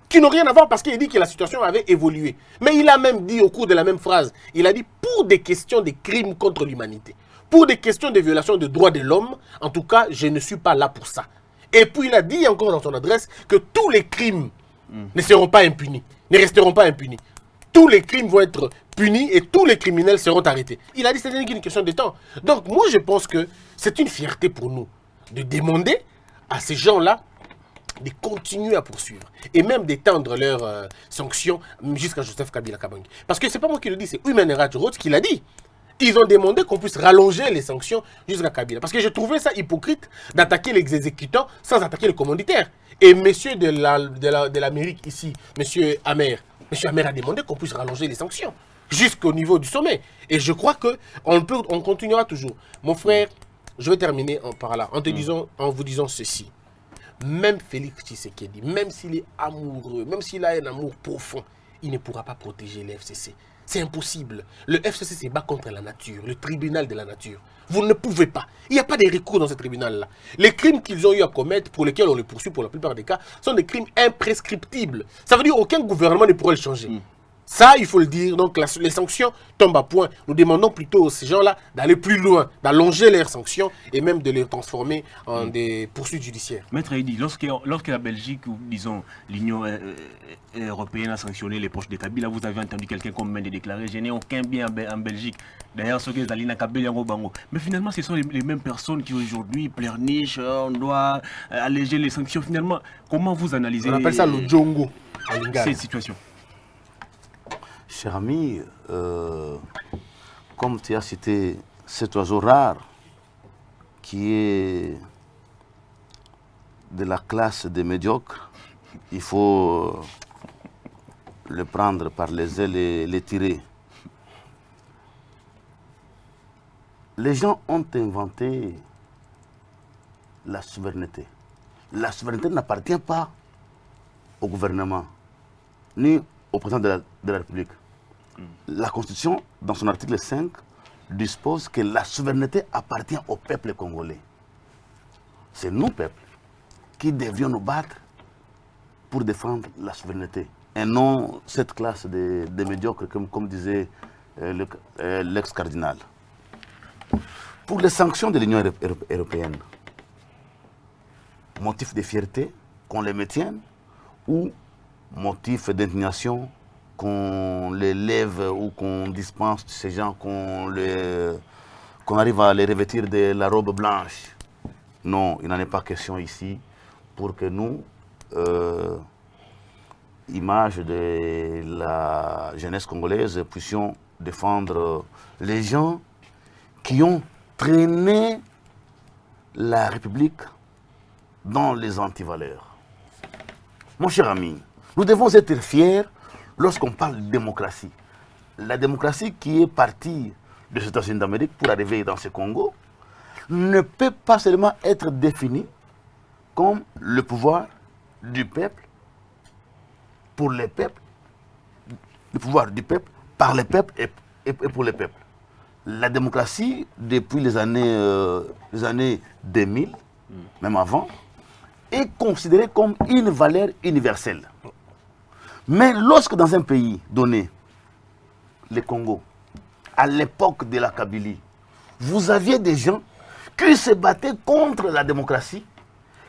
qui n'ont rien à voir parce qu'il a dit que la situation avait évolué. Mais il a même dit au cours de la même phrase, il a dit pour des questions de crimes contre l'humanité. Pour des questions de violation des droits de l'homme, en tout cas, je ne suis pas là pour ça. Et puis il a dit encore dans son adresse que tous les crimes ne seront pas impunis, ne resteront pas impunis. Tous les crimes vont être punis et tous les criminels seront arrêtés. Il a dit que c'était une question de temps. Donc moi je pense que c'est une fierté pour nous de demander à ces gens-là de continuer à poursuivre et même d'étendre leurs sanctions jusqu'à Joseph Kabila Kabange. Parce que ce n'est pas moi qui le dis, c'est Human Rights Watch qui l'a dit. Ils ont demandé qu'on puisse rallonger les sanctions jusqu'à Kabila. Parce que je trouvais ça hypocrite d'attaquer les exécutants sans attaquer les commanditaires. Et monsieur de l'Amérique ici, monsieur Amer a demandé qu'on puisse rallonger les sanctions jusqu'au niveau du sommet. Et je crois qu'on continuera toujours. Mon frère, je vais terminer par là en vous disant ceci. Même Félix Tshisekedi, même s'il est amoureux, même s'il a un amour profond, il ne pourra pas protéger le FCC. C'est impossible. Le FCC se bat contre la nature, le tribunal de la nature. Vous ne pouvez pas. Il n'y a pas de recours dans ce tribunal-là. Les crimes qu'ils ont eu à commettre, pour lesquels on les poursuit pour la plupart des cas, sont des crimes imprescriptibles. Ça veut dire qu'aucun gouvernement ne pourra le changer. Ça, il faut le dire. Donc, les sanctions tombent à point. Nous demandons plutôt à ces gens-là d'aller plus loin, d'allonger leurs sanctions et même de les transformer en des poursuites judiciaires. Maître Aïdi, lorsque la Belgique, ou disons l'Union européenne a sanctionné les proches de Kabila, vous avez entendu quelqu'un comme Mende déclarer « Je n'ai aucun bien en Belgique ». D'ailleurs, ceux qui sont Kabila en Bango. Mais finalement, ce sont les mêmes personnes qui aujourd'hui pleurnichent, on doit alléger les sanctions. Finalement, comment vous analysez On appelle ça le Djongo. Cette situation? Cher ami, comme tu as cité cet oiseau rare qui est de la classe des médiocres, il faut le prendre par les ailes et les tirer. Les gens ont inventé la souveraineté. La souveraineté n'appartient pas au gouvernement, ni au président de la République. La Constitution, dans son article 5, dispose que la souveraineté appartient au peuple congolais. C'est nous, peuple, qui devions nous battre pour défendre la souveraineté. Et non cette classe de médiocres, comme disait l'ex-cardinal. Pour les sanctions de l'Union européenne, motif de fierté qu'on les maintienne ou motif d'indignation qu'on les lève ou qu'on dispense de ces gens, qu'on arrive à les revêtir de la robe blanche. Non, il n'en est pas question ici pour que nous, image de la jeunesse congolaise, puissions défendre les gens qui ont traîné la République dans les antivaleurs. Mon cher ami, nous devons être fiers lorsqu'on parle de démocratie. La démocratie qui est partie des États-Unis d'Amérique pour arriver dans ce Congo ne peut pas seulement être définie comme le pouvoir du peuple, pour les peuples, le pouvoir du peuple, par les peuples et pour les peuples. La démocratie, depuis les années 2000, même avant, est considérée comme une valeur universelle. Mais lorsque dans un pays donné, le Congo, à l'époque de la Kabylie, vous aviez des gens qui se battaient contre la démocratie,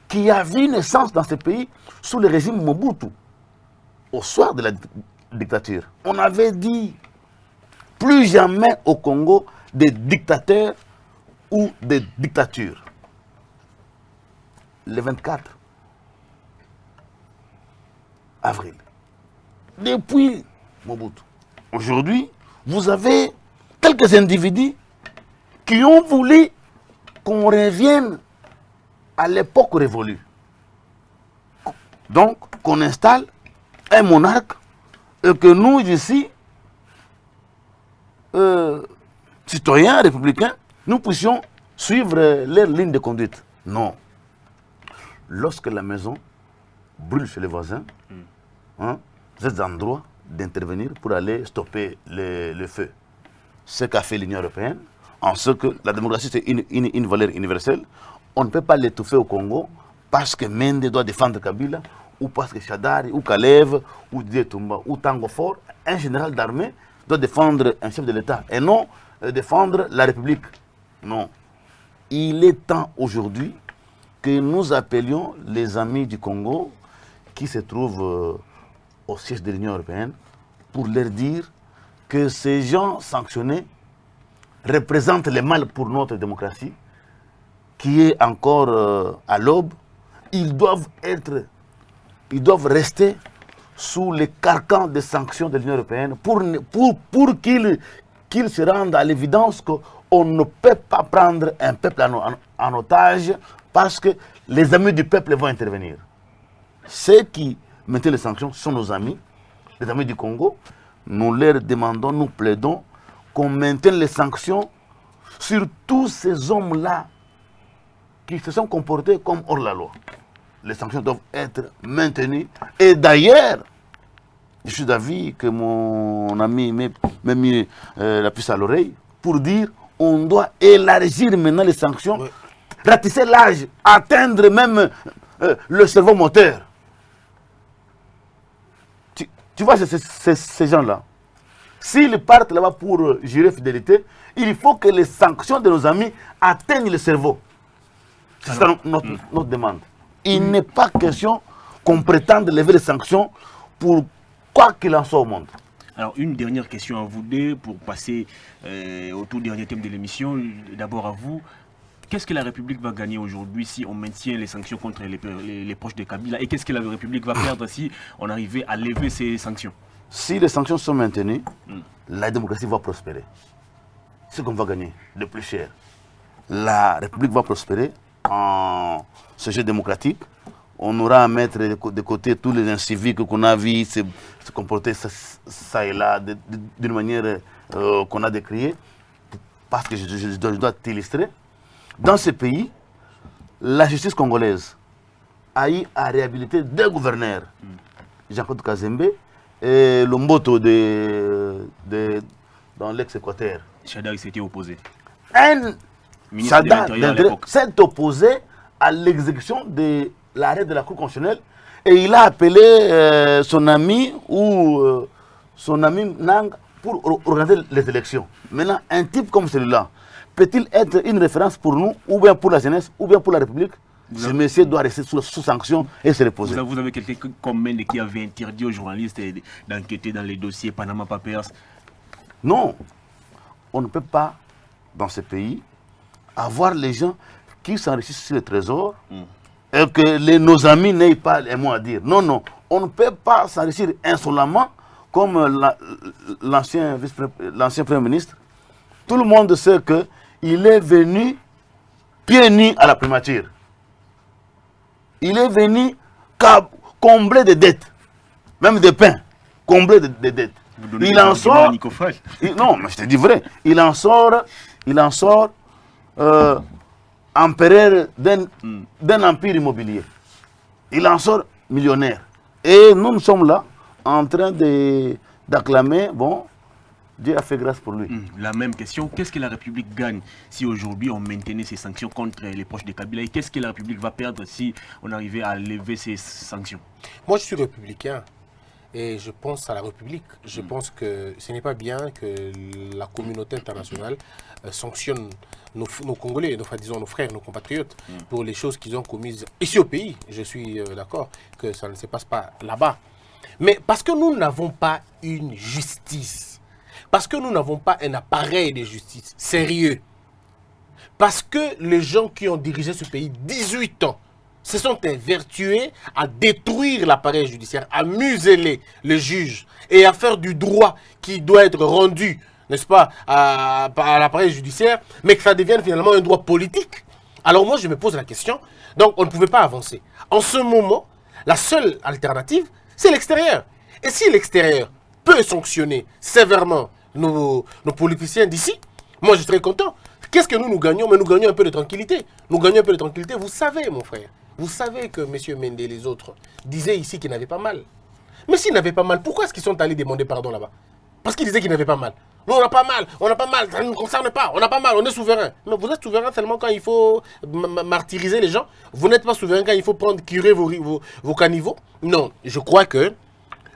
qui avaient naissance dans ce pays sous le régime Mobutu, au soir de la dictature. On avait dit plus jamais au Congo des dictateurs ou des dictatures. Le 24 avril. Depuis Mobutu. Aujourd'hui, vous avez quelques individus qui ont voulu qu'on revienne à l'époque révolue. Donc, qu'on installe un monarque et que nous, ici, citoyens républicains, nous puissions suivre leur ligne de conduite. Non. Lorsque la maison brûle chez les voisins, vous êtes en droit d'intervenir pour aller stopper le feu. Ce qu'a fait l'Union européenne, en ce que la démocratie c'est une valeur universelle, on ne peut pas l'étouffer au Congo parce que Mende doit défendre Kabila, ou parce que Shadari, ou Kalev, ou Didier Toumba, ou Tango Fort, un général d'armée doit défendre un chef de l'État et non défendre la République. Non. Il est temps aujourd'hui que nous appelions les amis du Congo qui se trouvent au siège de l'Union européenne pour leur dire que ces gens sanctionnés représentent le mal pour notre démocratie, qui est encore à l'aube. Ils doivent rester sous les carcans des sanctions de l'Union européenne pour qu'ils se rendent à l'évidence qu'on ne peut pas prendre un peuple en otage parce que les amis du peuple vont intervenir. Ceux qui maintiennent les sanctions sont nos amis, les amis du Congo. Nous leur demandons, nous plaidons qu'on maintienne les sanctions sur tous ces hommes-là qui se sont comportés comme hors la loi. Les sanctions doivent être maintenues. Et d'ailleurs, je suis d'avis que mon ami m'ait mis la puce à l'oreille pour dire qu'on doit élargir maintenant les sanctions, oui. Ratisser l'âge, atteindre même le cerveau moteur. Tu vois, ces gens-là, s'ils partent là-bas pour jurer fidélité, il faut que les sanctions de nos amis atteignent le cerveau. C'est ça notre demande. Il n'est pas question qu'on prétende lever les sanctions pour quoi qu'il en soit au monde. Alors, une dernière question à vous deux pour passer au tout dernier thème de l'émission. D'abord à vous. Qu'est-ce que la République va gagner aujourd'hui si on maintient les sanctions contre les proches de Kabila? Et qu'est-ce que la République va perdre si on arrivait à lever ces sanctions? Si les sanctions sont maintenues, la démocratie va prospérer. C'est ce qu'on va gagner de plus cher. La République va prospérer en ce jeu démocratique. On aura à mettre de côté tous les inciviques qu'on a vus se comporter ça et là d'une manière qu'on a décriée. Parce que je dois t'illustrer. Dans ce pays, la justice congolaise a eu à réhabiliter deux gouverneurs, Jean-Claude Kazembe et Lomboto dans l'ex-Équateur. Chadar s'était opposé. Chadar s'est opposé à l'exécution de l'arrêt de la Cour constitutionnelle et il a appelé son ami Nang pour organiser les élections. Maintenant, un type comme celui-là, peut-il être une référence pour nous, ou bien pour la jeunesse, ou bien pour la République? Ce monsieur doit rester sous sanction et se reposer. Vous avez quelqu'un comme Mende qui avait interdit aux journalistes d'enquêter dans les dossiers Panama Papers? Non, on ne peut pas, dans ce pays, avoir les gens qui s'enrichissent sur le trésor et que nos amis n'aient pas les mots à dire. Non, non, on ne peut pas s'enrichir insolemment comme l'ancien Premier ministre. Tout le monde sait qu'il est venu pieds nus à la primature. Il est venu combler des dettes, même des pains, combler des dettes. Il en sort. Non, mais je te dis vrai. Il en sort empereur d'un empire immobilier. Il en sort millionnaire. Et nous sommes là en train d'acclamer, bon, Dieu a fait grâce pour lui. La même question, qu'est-ce que la République gagne si aujourd'hui on maintenait ces sanctions contre les proches de Kabila? Et qu'est-ce que la République va perdre si on arrivait à lever ces sanctions? Moi, je suis républicain et je pense à la République. Je pense que ce n'est pas bien que la communauté internationale sanctionne nos Congolais, disons nos frères, nos compatriotes, pour les choses qu'ils ont commises ici au pays. Je suis d'accord que ça ne se passe pas là-bas. Mais parce que nous n'avons pas une justice, parce que nous n'avons pas un appareil de justice sérieux, parce que les gens qui ont dirigé ce pays 18 ans se sont évertués à détruire l'appareil judiciaire, à museler les juges et à faire du droit qui doit être rendu, n'est-ce pas, à l'appareil judiciaire, mais que ça devienne finalement un droit politique. Alors moi, je me pose la question, donc on ne pouvait pas avancer. En ce moment, la seule alternative, c'est l'extérieur. Et si l'extérieur peut sanctionner sévèrement nos politiciens d'ici, moi je serais content. Qu'est-ce que nous gagnons? Mais nous gagnons un peu de tranquillité. Nous gagnons un peu de tranquillité. Vous savez, mon frère, vous savez que M. Mende et les autres disaient ici qu'ils n'avaient pas mal. Mais s'ils n'avaient pas mal, pourquoi est-ce qu'ils sont allés demander pardon là-bas? Parce qu'ils disaient qu'ils n'avaient pas mal. Nous, on n'a pas mal, ça ne nous concerne pas, on n'a pas mal, on est souverain. Non, vous êtes souverain seulement quand il faut martyriser les gens. Vous n'êtes pas souverain quand il faut curer vos caniveaux. Non, je crois que...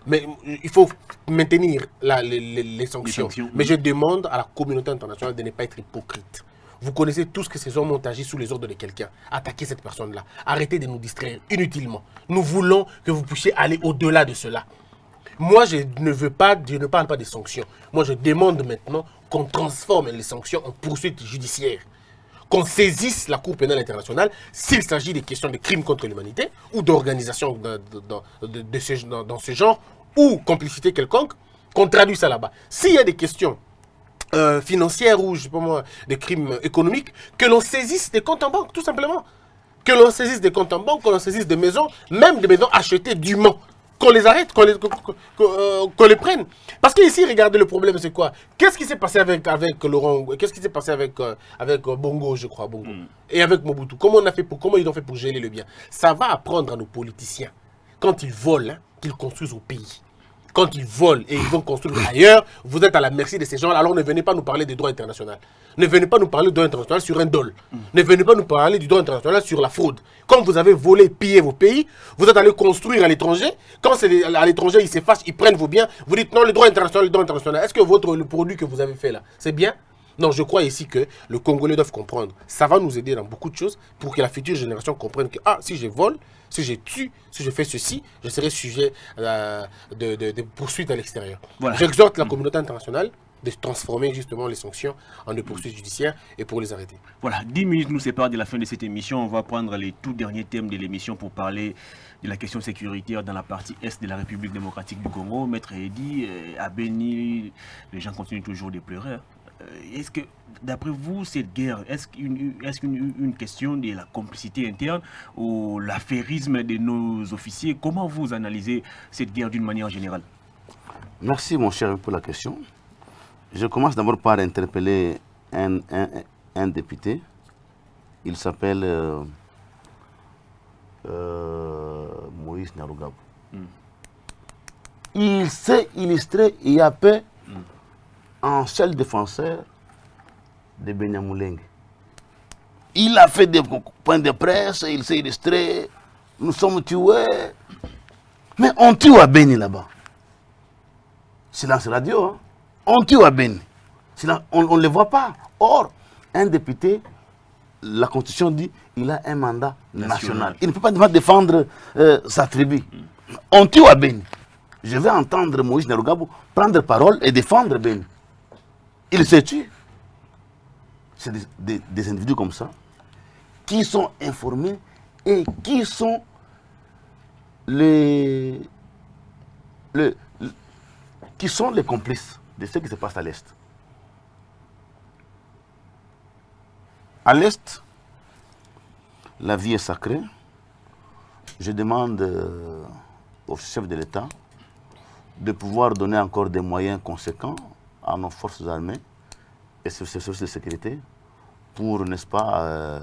Mais il faut maintenir les sanctions. Mais je demande à la communauté internationale de ne pas être hypocrite. Vous connaissez tous que ces hommes ont agi sous les ordres de quelqu'un. Attaquez cette personne-là. Arrêtez de nous distraire inutilement. Nous voulons que vous puissiez aller au-delà de cela. Moi, je ne parle pas des sanctions. Moi, je demande maintenant qu'on transforme les sanctions en poursuites judiciaires. Qu'on saisisse la Cour pénale internationale s'il s'agit des questions de crimes contre l'humanité ou d'organisations dans ce genre ou complicité quelconque, qu'on traduise ça là-bas. S'il y a des questions financières ou, je sais pas moi, des crimes économiques, que l'on saisisse des comptes en banque, tout simplement. Que l'on saisisse des comptes en banque, que l'on saisisse des maisons, même des maisons achetées dûment. Qu'on les arrête, qu'on les prenne. Parce qu'ici, regardez, le problème, c'est quoi? Qu'est-ce qui s'est passé avec Laurent? Qu'est-ce qui s'est passé avec Bongo, je crois, Bongo, et avec Mobutu? Comment ils ont fait pour geler le bien? Ça va apprendre à nos politiciens, quand ils volent, qu'ils construisent au pays. quand ils volent et ils vont construire ailleurs, vous êtes à la merci de ces gens-là. Alors ne venez pas nous parler des droits internationaux. Ne venez pas nous parler du droit international sur un dol. Ne venez pas nous parler du droit international sur la fraude. Comme vous avez volé, pillé vos pays, vous êtes allé construire à l'étranger. Quand c'est à l'étranger, ils s'effacent, ils prennent vos biens. Vous dites non, le droit international, le droit international. Est-ce que le produit que vous avez fait là, c'est bien? Non, je crois ici que le Congolais doit comprendre. Ça va nous aider dans beaucoup de choses pour que la future génération comprenne que si je vole, si je tue, si je fais ceci, je serai sujet de poursuites à l'extérieur. Voilà. J'exhorte la communauté internationale de transformer justement les sanctions en des poursuites judiciaires et pour les arrêter. Voilà, 10 minutes nous séparent de la fin de cette émission. On va prendre les tout derniers thèmes de l'émission pour parler de la question sécuritaire dans la partie est de la République démocratique du Congo. Maître Eddy, à Beni, les gens continuent toujours de pleurer. Est-ce que, d'après vous, cette guerre, est-ce qu'une question de la complicité interne ou l'affairisme de nos officiers? Comment vous analysez cette guerre d'une manière générale? Merci mon cher pour la question. Je commence d'abord par interpeller un député. Il s'appelle Moïse Nyarugabo. Il s'est illustré il y a peu en seul défenseur de Benyamulenge. Il a fait des points de presse, il s'est illustré, nous sommes tués. Mais on tue à Beni là-bas. Silence radio, hein? On tue à Beni. On ne le voit pas. Or, un député, la Constitution dit il a un mandat national. Il ne peut pas défendre sa tribu. On tue à Beni. Je vais entendre Moïse Nyarugabo prendre parole et défendre Beni. Il se tue. C'est des individus comme ça qui sont informés et qui sont les complices de ce qui se passe à l'Est. À l'Est, la vie est sacrée. Je demande au chef de l'État de pouvoir donner encore des moyens conséquents à nos forces armées et ses forces de sécurité pour, n'est-ce pas,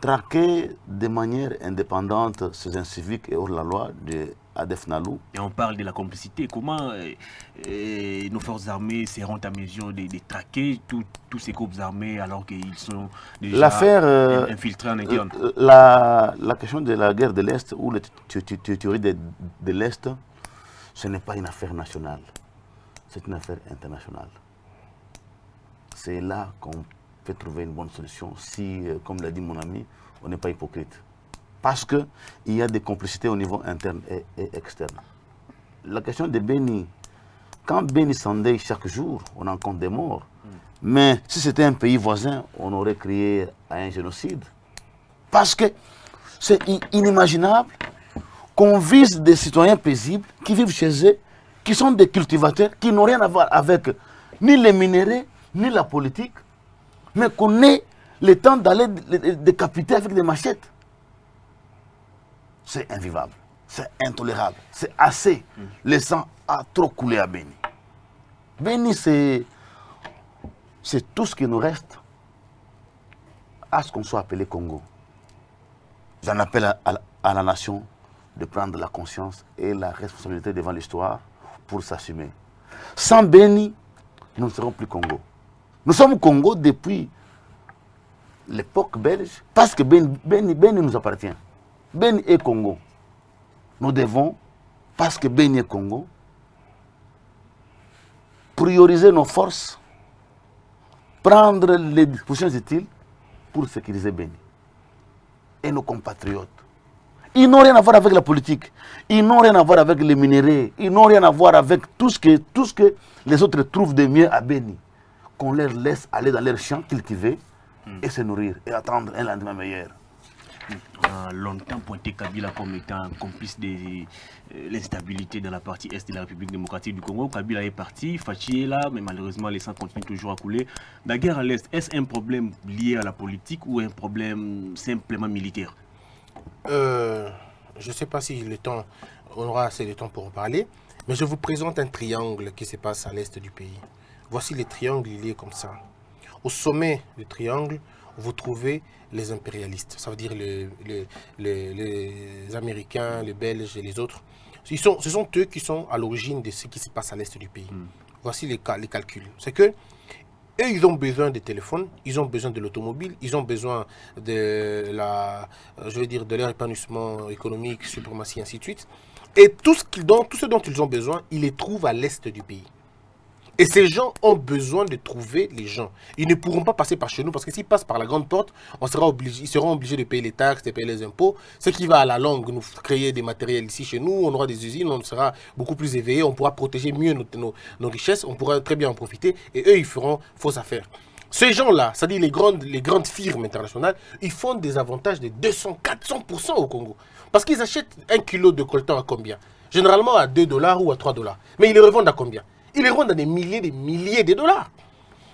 traquer de manière indépendante ces inciviques et hors la loi de Adef Nalou. Et on parle de la complicité. Comment nos forces armées seront à mesure de traquer tous ces groupes armés alors qu'ils sont déjà infiltrés en interne? La question de la guerre de l'Est ou la théorie de l'Est, ce n'est pas une affaire nationale. C'est une affaire internationale. C'est là qu'on peut trouver une bonne solution si, comme l'a dit mon ami, on n'est pas hypocrite. Parce qu'il y a des complicités au niveau interne et externe. La question de Beni, quand Beni s'endeuille chaque jour, on en compte des morts. Mais si c'était un pays voisin, on aurait crié à un génocide. Parce que c'est inimaginable qu'on vise des citoyens paisibles qui vivent chez eux, qui sont des cultivateurs, qui n'ont rien à voir avec ni les minéraux, ni la politique, mais qu'on ait le temps d'aller décapiter avec des machettes. C'est invivable, c'est intolérable, c'est assez. Le sang a trop coulé à Beni. Beni, c'est tout ce qui nous reste à ce qu'on soit appelé Congo. J'en appelle à la nation de prendre la conscience et la responsabilité devant l'histoire pour s'assumer. Sans Beni, nous ne serons plus Congo. Nous sommes Congo depuis l'époque belge parce que Beni nous appartient. Beni est Congo. Nous devons, parce que Beni est Congo, prioriser nos forces, prendre les dispositions utiles pour sécuriser Beni. Et nos compatriotes. Ils n'ont rien à voir avec la politique. Ils n'ont rien à voir avec les minéraux. Ils n'ont rien à voir avec tout ce que les autres trouvent de mieux à Beni. Qu'on leur laisse aller dans leurs champs, cultiver et se nourrir et attendre un lendemain meilleur. On a longtemps pointé Kabila comme étant complice de l'instabilité dans la partie est de la République démocratique du Congo. Kabila est parti, Fachi est là, mais malheureusement les sangs continuent toujours à couler. La guerre à l'Est, est-ce un problème lié à la politique ou un problème simplement militaire? Je ne sais pas si on aura assez de temps pour en parler, mais je vous présente un triangle qui se passe à l'est du pays. Voici les triangles liés comme ça. Au sommet du triangle, vous trouvez les impérialistes, ça veut dire les Américains, les Belges et les autres. ce sont eux qui sont à l'origine de ce qui se passe à l'est du pays. Voici les calculs. C'est que eux, ils ont besoin des téléphones, ils ont besoin de l'automobile, ils ont besoin de de leur épanouissement économique, suprématie, ainsi de suite. Et tout ce dont ils ont besoin, ils les trouvent à l'est du pays. Et ces gens ont besoin de trouver les gens. Ils ne pourront pas passer par chez nous parce que s'ils passent par la grande porte, ils seront obligés de payer les taxes, de payer les impôts. Ce qui va à la longue nous créer des matériels ici chez nous. On aura des usines, on sera beaucoup plus éveillés, on pourra protéger mieux nos richesses, on pourra très bien en profiter. Et eux, ils feront fausse affaire. Ces gens-là, c'est-à-dire les grandes firmes internationales, ils font des avantages de 200-400% au Congo. Parce qu'ils achètent 1 kilo de coltan à combien? Généralement à $2 ou à $3. Mais ils les revendent à combien? Ils les revendent à des milliers de dollars.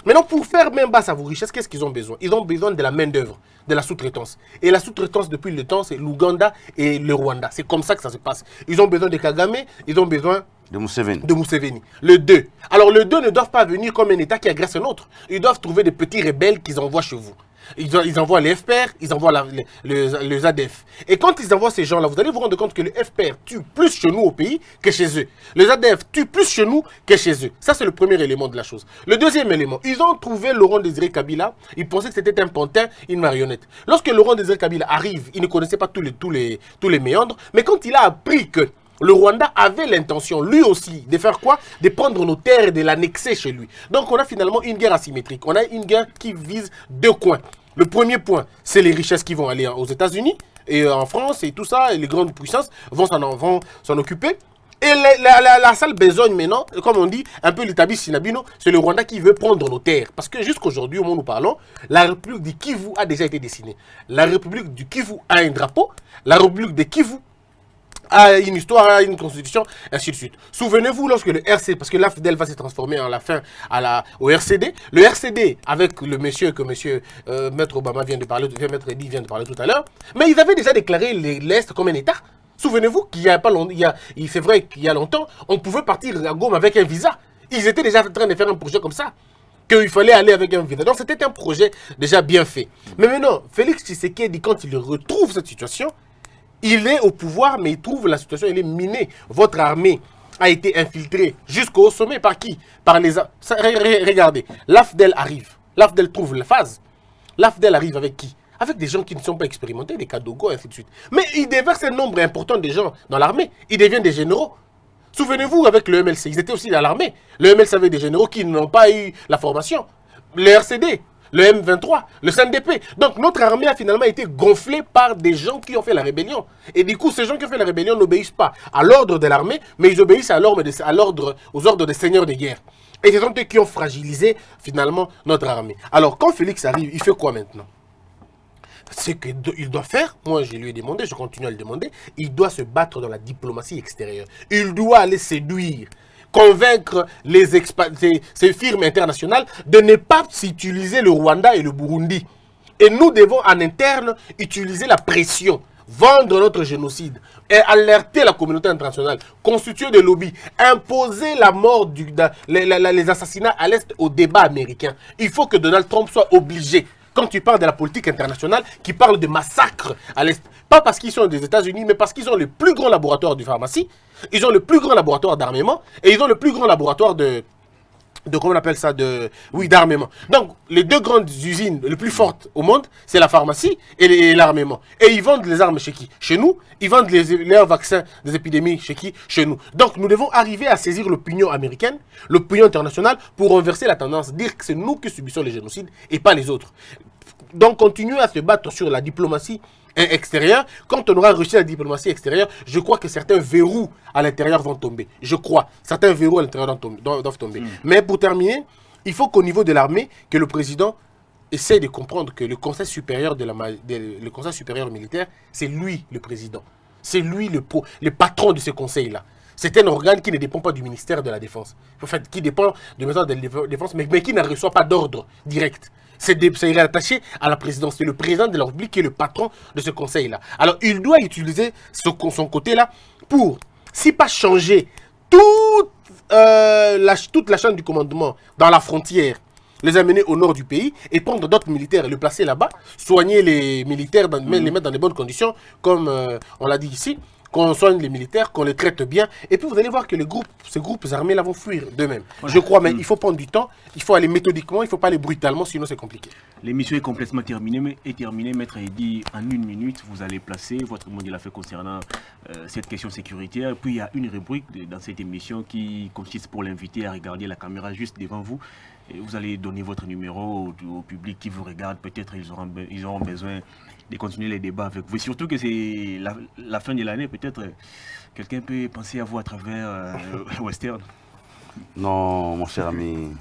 Maintenant, pour faire main basse à vos richesses, qu'est-ce qu'ils ont besoin? Ils ont besoin de la main-d'œuvre, de la sous-traitance. Et la sous-traitance, depuis le temps, c'est l'Ouganda et le Rwanda. C'est comme ça que ça se passe. Ils ont besoin de Kagame, ils ont besoin De Museveni. de Museveni. Le 2. Alors, le 2 ne doivent pas venir comme un État qui agresse un autre. Ils doivent trouver des petits rebelles qu'ils envoient chez vous. Ils envoient les FPR, ils envoient les ADF. Et quand ils envoient ces gens-là, vous allez vous rendre compte que le FPR tue plus chez nous au pays que chez eux. Les ADF tuent plus chez nous que chez eux. Ça, c'est le premier élément de la chose. Le deuxième élément, ils ont trouvé Laurent Désiré Kabila. Ils pensaient que c'était un pantin, une marionnette. Lorsque Laurent Désiré Kabila arrive, il ne connaissait pas tous les méandres. Mais quand il a appris que le Rwanda avait l'intention, lui aussi, de faire quoi? De prendre nos terres et de l'annexer chez lui. Donc, on a finalement une guerre asymétrique. On a une guerre qui vise deux coins. Le premier point, c'est les richesses qui vont aller aux États-Unis et en France et tout ça, et les grandes puissances vont s'en occuper. Et la sale besogne maintenant, comme on dit, un peu l'établi Sinabino, c'est le Rwanda qui veut prendre nos terres. Parce que jusqu'aujourd'hui, au moment où nous parlons, la République du Kivu a déjà été dessinée. La République du Kivu a un drapeau. La République de Kivu a une histoire, a une constitution, ainsi de suite. Souvenez-vous, lorsque le RCD, parce que l'AFDEL va se transformer à la fin au RCD, le RCD, avec le monsieur que monsieur Maître Obama vient de parler, Maître Eddy vient de parler tout à l'heure, mais ils avaient déjà déclaré l'Est comme un État. Souvenez-vous qu'il y a pas longtemps, c'est vrai qu'il y a longtemps, on pouvait partir à Goma avec un visa. Ils étaient déjà en train de faire un projet comme ça, qu'il fallait aller avec un visa. Donc c'était un projet déjà bien fait. Mais maintenant, Félix Tshisekedi, quand il retrouve cette situation, il est au pouvoir, mais il trouve la situation, elle est minée. Votre armée a été infiltrée jusqu'au sommet. Par qui? Par les... Regardez, l'AFDEL arrive. L'AFDEL trouve la phase. L'AFDEL arrive avec qui? Avec des gens qui ne sont pas expérimentés, des Kadogo, ainsi de suite. Mais il déverse un nombre important de gens dans l'armée. Ils deviennent des généraux. Souvenez-vous, avec le MLC, ils étaient aussi dans l'armée. Le MLC avait des généraux qui n'ont pas eu la formation. Le RCD, le M23, le CNDP. Donc notre armée a finalement été gonflée par des gens qui ont fait la rébellion. Et du coup, ces gens qui ont fait la rébellion n'obéissent pas à l'ordre de l'armée, mais ils obéissent aux ordres des seigneurs de guerre. Et ce sont eux qui ont fragilisé finalement notre armée. Alors quand Félix arrive, il fait quoi maintenant? Ce qu'il doit faire, moi je lui ai demandé, je continue à le demander, il doit se battre dans la diplomatie extérieure. Il doit aller séduire, convaincre ces firmes internationales de ne pas utiliser le Rwanda et le Burundi. Et nous devons en interne utiliser la pression, vendre notre génocide et alerter la communauté internationale, constituer des lobbies, imposer la mort, les assassinats à l'Est au débat américain. Il faut que Donald Trump soit obligé. Quand tu parles de la politique internationale, qui parle de massacres à l'Est, pas parce qu'ils sont des États-Unis, mais parce qu'ils ont le plus grand laboratoire de pharmacie, ils ont le plus grand laboratoire d'armement, et ils ont le plus grand laboratoire comment on appelle ça, d'armement. Donc, les deux grandes usines les plus fortes au monde, c'est la pharmacie et l'armement. Et ils vendent les armes chez qui? Chez nous. Ils vendent leurs vaccins des épidémies chez qui? Chez nous. Donc, nous devons arriver à saisir l'opinion américaine, l'opinion internationale, pour renverser la tendance, dire que c'est nous qui subissons les génocides et pas les autres. Donc, continuer à se battre sur la diplomatie extérieure. Quand on aura réussi la diplomatie extérieure, je crois que certains verrous à l'intérieur vont tomber. Je crois. Certains verrous à l'intérieur doivent tomber. Mais pour terminer, il faut qu'au niveau de l'armée, que le président essaie de comprendre que le Conseil supérieur, le Conseil supérieur militaire, c'est lui le président. C'est lui le patron de ce conseil-là. C'est un organe qui ne dépend pas du ministère de la Défense. En fait, qui dépend du ministère de la Défense, mais qui ne reçoit pas d'ordre direct. C'est attaché à la présidence. C'est le président de la République qui est le patron de ce conseil-là. Alors, il doit utiliser son côté-là pour, si pas changer toute la chaîne du commandement dans la frontière, les amener au nord du pays et prendre d'autres militaires et les placer là-bas, soigner les militaires, les mettre dans de bonnes conditions, comme on l'a dit ici, qu'on soigne les militaires, qu'on les traite bien. Et puis vous allez voir que ces groupes armés là vont fuir d'eux-mêmes. Je crois, mais il faut prendre du temps, il faut aller méthodiquement, il ne faut pas aller brutalement, sinon c'est compliqué. L'émission est complètement terminée, Maître Eddy. En 1 minute, vous allez placer votre mot de la fin concernant cette question sécuritaire. Puis il y a une rubrique dans cette émission qui consiste pour l'inviter à regarder la caméra juste devant vous. Et vous allez donner votre numéro au public qui vous regarde. Peut-être ils auront besoin de continuer les débats avec vous. Et surtout que c'est la fin de l'année, peut-être quelqu'un peut penser à vous à travers Western. Non, mon cher ami,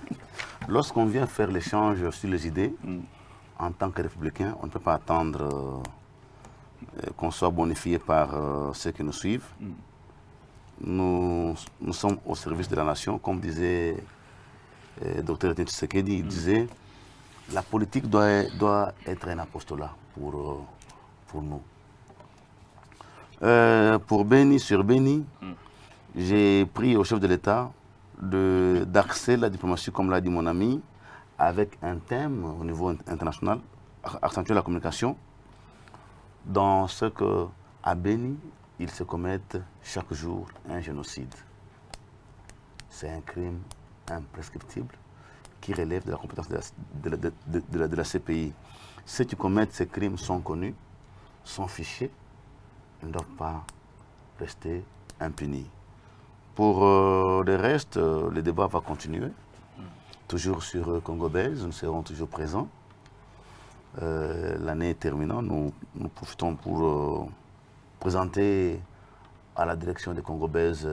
lorsqu'on vient faire l'échange sur les idées, en tant que républicain, on ne peut pas attendre qu'on soit bonifié par ceux qui nous suivent. Nous sommes au service de la nation, comme disait Dr. Tshisekedi, il disait la politique doit être un apostolat pour nous. Pour Béni sur Béni, j'ai pris au chef de l'État d'axer la diplomatie, comme l'a dit mon ami, avec un thème au niveau international, accentuer la communication, dans ce qu'à Béni, ils se commettent chaque jour un génocide. C'est un crime imprescriptible qui relève de la compétence de la CPI. Ceux qui commettent ces crimes sont connus, sont fichés, ils ne doivent pas rester impunis. Pour le reste, le débat va continuer. Toujours sur Congo Belge, nous serons toujours présents. L'année terminant, nous profitons pour présenter à la direction des Congo Belge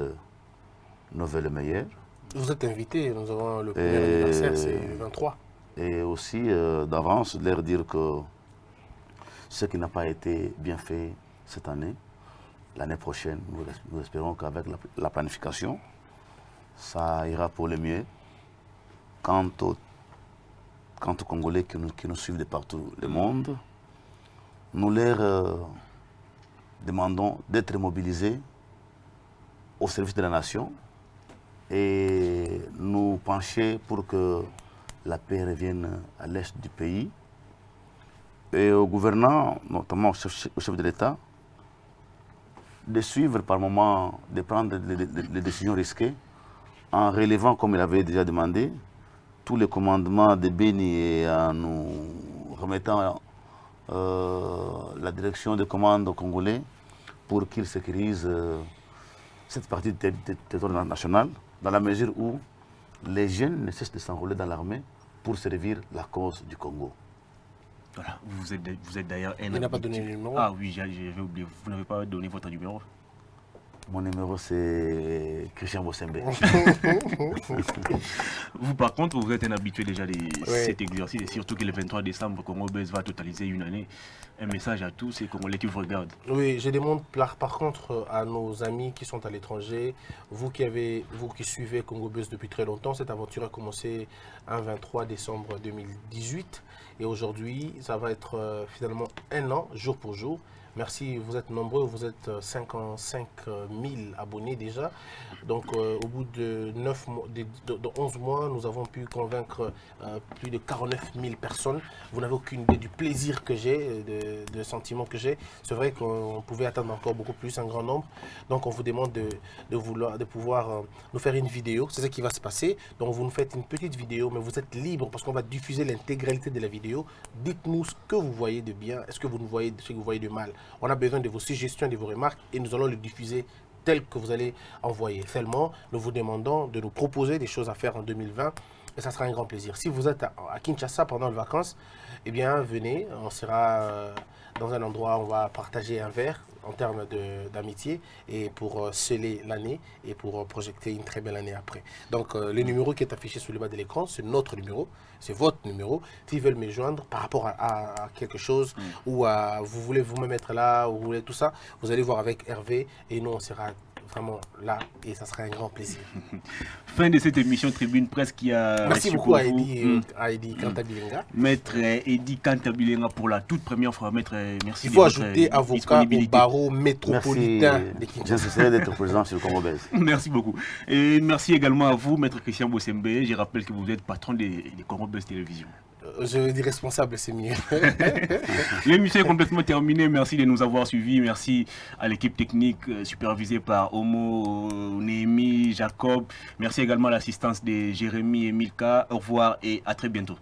nos vœux les meilleurs. Vous êtes invité, nous avons le premier anniversaire, c'est le 23. Et aussi d'avance, leur dire que ce qui n'a pas été bien fait cette année, l'année prochaine, nous espérons qu'avec la planification, ça ira pour le mieux. Quant aux Congolais qui nous suivent de partout le monde, nous leur demandons d'être mobilisés au service de la nation et nous pencher pour que la paix revienne à l'est du pays. Et au gouvernant, notamment au chef de l'État, de suivre par moments, de prendre les décisions risquées en relevant, comme il avait déjà demandé, tous les commandements de Béni et en nous remettant la direction des commandes congolais pour qu'ils sécurisent cette partie du territoire national, dans la mesure où les jeunes ne cessent de s'enrôler dans l'armée pour servir la cause du Congo. Voilà, vous êtes d'ailleurs un... Il n'a pas donné le numéro. Ah oui, j'avais oublié, vous n'avez pas donné votre numéro. Mon numéro, c'est Christian Bossembe. Vous, par contre, vous êtes un habitué déjà de cet exercice, et surtout que le 23 décembre, Congo Belge va totaliser une année. Un message à tous ces Congolais qui vous regardent. Oui, je demande par contre à nos amis qui sont à l'étranger, vous qui suivez Congo Belge depuis très longtemps, cette aventure a commencé un 23 décembre 2018, et aujourd'hui, ça va être finalement un an, jour pour jour. Merci, vous êtes nombreux, vous êtes 55 000 abonnés déjà. Donc au bout de 11 mois, nous avons pu convaincre plus de 49 000 personnes. Vous n'avez aucune idée du plaisir que j'ai, de sentiment que j'ai. C'est vrai qu'on pouvait attendre encore beaucoup plus, un grand nombre. Donc on vous demande de pouvoir nous faire une vidéo. C'est ce qui va se passer. Donc vous nous faites une petite vidéo, mais vous êtes libre parce qu'on va diffuser l'intégralité de la vidéo. Dites-nous ce que vous voyez de bien, est-ce que vous nous voyez ce que vous voyez de mal. On a besoin de vos suggestions, de vos remarques et nous allons le diffuser tel que vous allez envoyer. Seulement, nous vous demandons de nous proposer des choses à faire en 2020 et ça sera un grand plaisir. Si vous êtes à Kinshasa pendant les vacances, eh bien venez, on sera dans un endroit où on va partager un verre en termes d'amitié et pour sceller l'année et pour projeter une très belle année après. Donc le numéro qui est affiché sur le bas de l'écran, c'est notre numéro, c'est votre numéro. S'ils veulent me joindre par rapport à quelque chose ou vous voulez vous-même être là ou vous voulez tout ça, vous allez voir avec Hervé et nous on sera vraiment là et ça sera un grand plaisir. Fin de cette émission Tribune Presse qui a... Merci beaucoup à Eddy Kantabilenga. Maître Eddy Kantabilenga pour la toute première fois. Maître, merci. Il faut ajouter avocat au barreau métropolitain de Kinshasa. J'essaierai d'être présent sur le Congo Belge. Merci beaucoup. Et merci également à vous, Maître Christian Bossembe. Je rappelle que vous êtes patron des Congo Belge Télévision. Je dis responsable, c'est mieux. L'émission est complètement terminée. Merci de nous avoir suivis. Merci à l'équipe technique supervisée par Omo, Néhémie, Jacob. Merci également à l'assistance de Jérémy et Milka. Au revoir et à très bientôt.